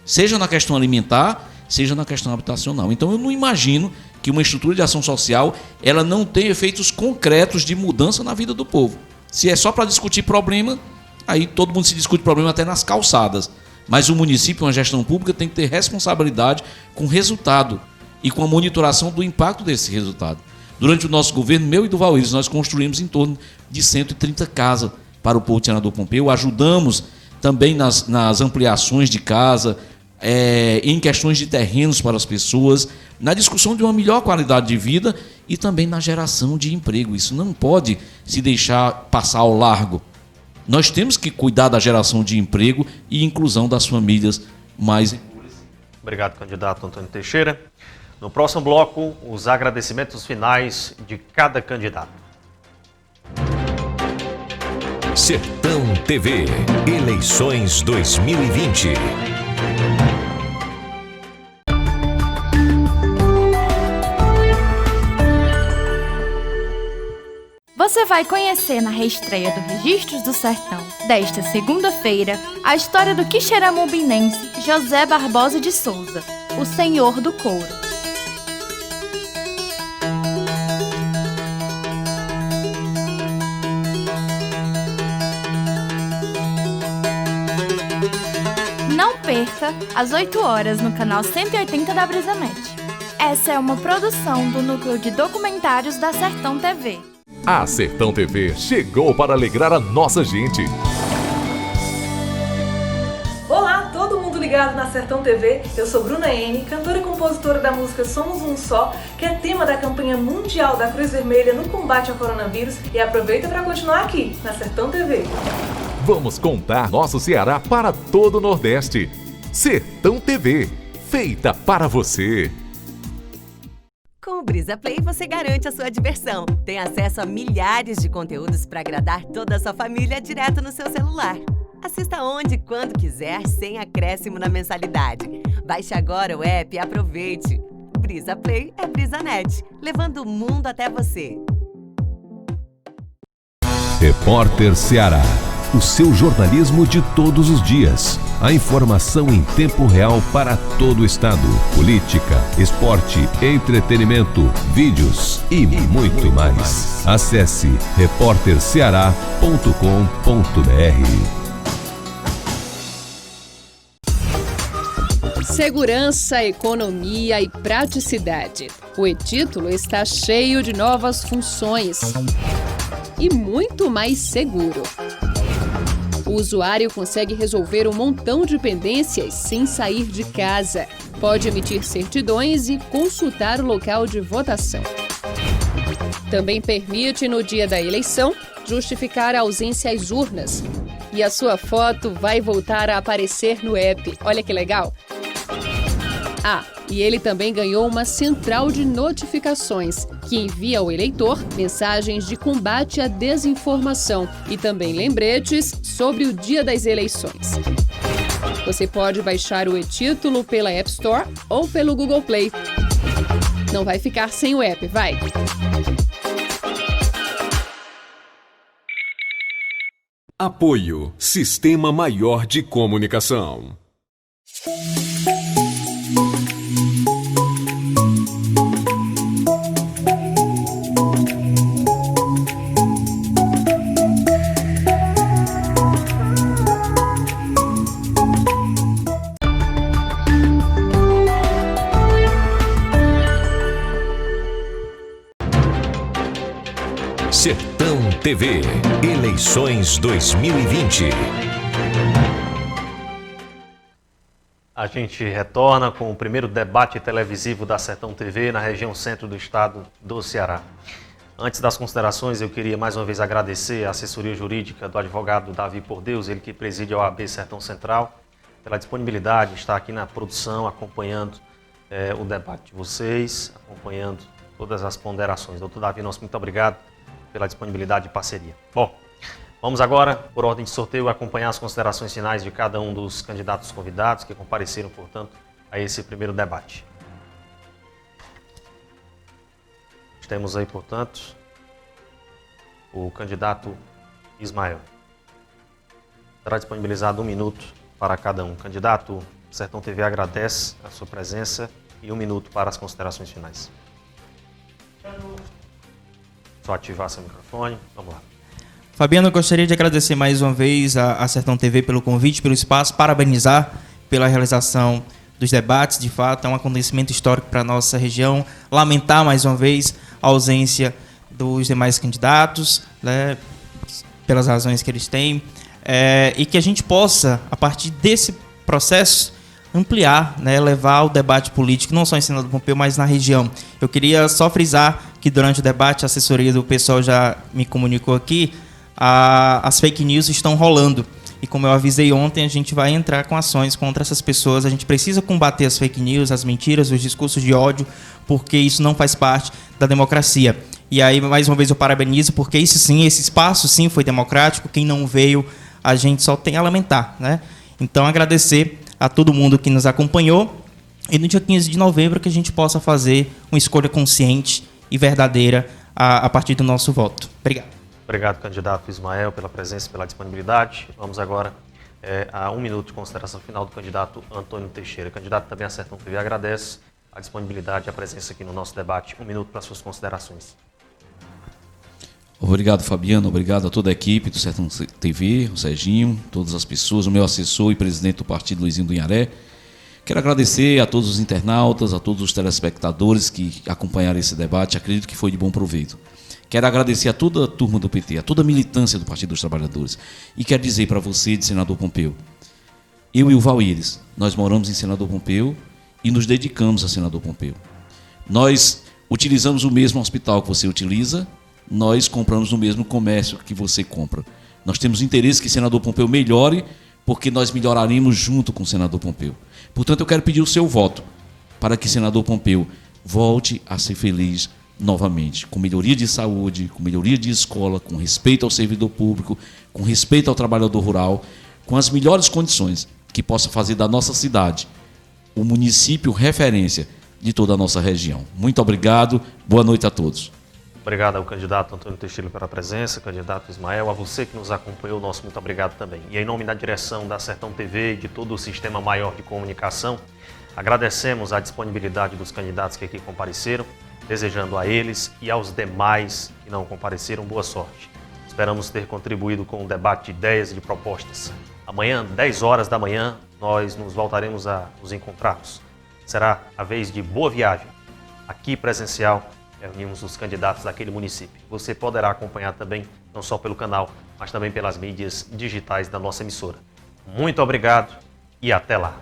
seja na questão alimentar, seja na questão habitacional. Então eu não imagino que uma estrutura de ação social ela não tenha efeitos concretos de mudança na vida do povo. Se é só para discutir problema, aí todo mundo se discute problema até nas calçadas. Mas o município, uma gestão pública, tem que ter responsabilidade com o resultado e com a monitoração do impacto desse resultado. Durante o nosso governo, meu e do Valírio, nós construímos em torno de 130 casas para o povo de Senador Pompeu. Ajudamos também nas ampliações de casa, em questões de terrenos para as pessoas, na discussão de uma melhor qualidade de vida e também na geração de emprego. Isso não pode se deixar passar ao largo. Nós temos que cuidar da geração de emprego e inclusão das famílias mais empobrecidas. Obrigado, candidato Antônio Teixeira. No próximo bloco, os agradecimentos finais de cada candidato. Sertão TV, eleições 2020. Você vai conhecer na reestreia do Registros do Sertão, desta segunda-feira, a história do quixeramobinense José Barbosa de Souza, o Senhor do Couro. perca, às 8 horas, no canal 180 da BrisaNet. Essa é uma produção do Núcleo de Documentários da Sertão TV. A Sertão TV chegou para alegrar a nossa gente. Olá, todo mundo ligado na Sertão TV. Eu sou Bruna N, cantora e compositora da música Somos Um Só, que é tema da campanha mundial da Cruz Vermelha no combate ao coronavírus, e aproveita para continuar aqui na Sertão TV. Vamos contar nosso Ceará para todo o Nordeste. Sertão TV, feita para você. Com o Brisa Play você garante a sua diversão. Tem acesso a milhares de conteúdos para agradar toda a sua família direto no seu celular. Assista onde e quando quiser, sem acréscimo na mensalidade. Baixe agora o app e aproveite. Brisa Play é BrisaNet, levando o mundo até você. Repórter Ceará. O seu jornalismo de todos os dias. A informação em tempo real para todo o estado. Política, esporte, entretenimento, vídeos e muito mais. Acesse repórterceará.com.br. Segurança, economia e praticidade. O e-título está cheio de novas funções e muito mais seguro. O usuário consegue resolver um montão de pendências sem sair de casa. Pode emitir certidões e consultar o local de votação. Também permite, no dia da eleição, justificar a ausência às urnas. E a sua foto vai voltar a aparecer no app. Olha que legal! Ah, e ele também ganhou uma central de notificações, que envia ao eleitor mensagens de combate à desinformação e também lembretes sobre o dia das eleições. Você pode baixar o e-título pela App Store ou pelo Google Play. Não vai ficar sem o app, vai! Apoio Sistema Maior de Comunicação. Sertão TV, eleições 2020. A gente retorna com o primeiro debate televisivo da Sertão TV na região centro do estado do Ceará. Antes das considerações, eu queria mais uma vez agradecer a assessoria jurídica do advogado Davi Por Deus, ele que preside a OAB Sertão Central, pela disponibilidade de estar aqui na produção, acompanhando o debate de vocês, acompanhando todas as ponderações. Doutor Davi, nosso muito obrigado pela disponibilidade e parceria. Bom, vamos agora, por ordem de sorteio, acompanhar as considerações finais de cada um dos candidatos convidados que compareceram, portanto, a esse primeiro debate. Temos aí, portanto, o candidato Ismael. Será disponibilizado 1 minuto para cada um. Candidato, Sertão TV agradece a sua presença e 1 minuto para as considerações finais. Só ativar seu microfone. Vamos lá. Fabiano, eu gostaria de agradecer mais uma vez a Sertão TV pelo convite, pelo espaço, parabenizar pela realização dos debates. De fato, é um acontecimento histórico para a nossa região. Lamentar mais uma vez a ausência dos demais candidatos, né, pelas razões que eles têm, e que a gente possa, a partir desse processo, ampliar, né, levar o debate político, não só em Senador Pompeu, mas na região. Eu queria só frisar que durante o debate, a assessoria do pessoal já me comunicou aqui, as fake news estão rolando. E como eu avisei ontem, a gente vai entrar com ações contra essas pessoas. A gente precisa combater as fake news, as mentiras, os discursos de ódio, porque isso não faz parte da democracia. E aí, mais uma vez, eu parabenizo, porque isso sim, esse espaço sim foi democrático. Quem não veio, a gente só tem a lamentar, né? Então, agradecer a todo mundo que nos acompanhou. E no dia 15 de novembro que a gente possa fazer uma escolha consciente e verdadeira a partir do nosso voto. Obrigado. Obrigado, candidato Ismael, pela presença e pela disponibilidade. Vamos agora a 1 minuto de consideração final do candidato Antônio Teixeira. O candidato também a Sertão TV agradece a disponibilidade e a presença aqui no nosso debate. 1 minuto para suas considerações. Obrigado, Fabiano. Obrigado a toda a equipe do Sertão TV, o Serginho, todas as pessoas, o meu assessor e presidente do partido, Luizinho do Inharé. Quero agradecer a todos os internautas, a todos os telespectadores que acompanharam esse debate. Acredito que foi de bom proveito. Quero agradecer a toda a turma do PT, a toda a militância do Partido dos Trabalhadores. E quero dizer para você, de Senador Pompeu, eu e o Valíris, nós moramos em Senador Pompeu e nos dedicamos a Senador Pompeu. Nós utilizamos o mesmo hospital que você utiliza, nós compramos no mesmo comércio que você compra. Nós temos interesse que Senador Pompeu melhore, porque nós melhoraremos junto com o Senador Pompeu. Portanto, eu quero pedir o seu voto para que Senador Pompeu volte a ser feliz novamente, com melhoria de saúde, com melhoria de escola, com respeito ao servidor público, com respeito ao trabalhador rural, com as melhores condições que possa fazer da nossa cidade o município referência de toda a nossa região. Muito obrigado, boa noite a todos. Obrigado ao candidato Antônio Teixeira pela presença, candidato Ismael, a você que nos acompanhou, nosso muito obrigado também. E em nome da direção da Sertão TV e de todo o Sistema Maior de Comunicação, agradecemos a disponibilidade dos candidatos que aqui compareceram, desejando a eles e aos demais que não compareceram boa sorte. Esperamos ter contribuído com um debate de ideias e de propostas. Amanhã, 10 horas da manhã, nós nos voltaremos a nos encontrarmos. Será a vez de Boa Viagem, aqui presencial, reunimos os candidatos daquele município. Você poderá acompanhar também, não só pelo canal, mas também pelas mídias digitais da nossa emissora. Muito obrigado e até lá!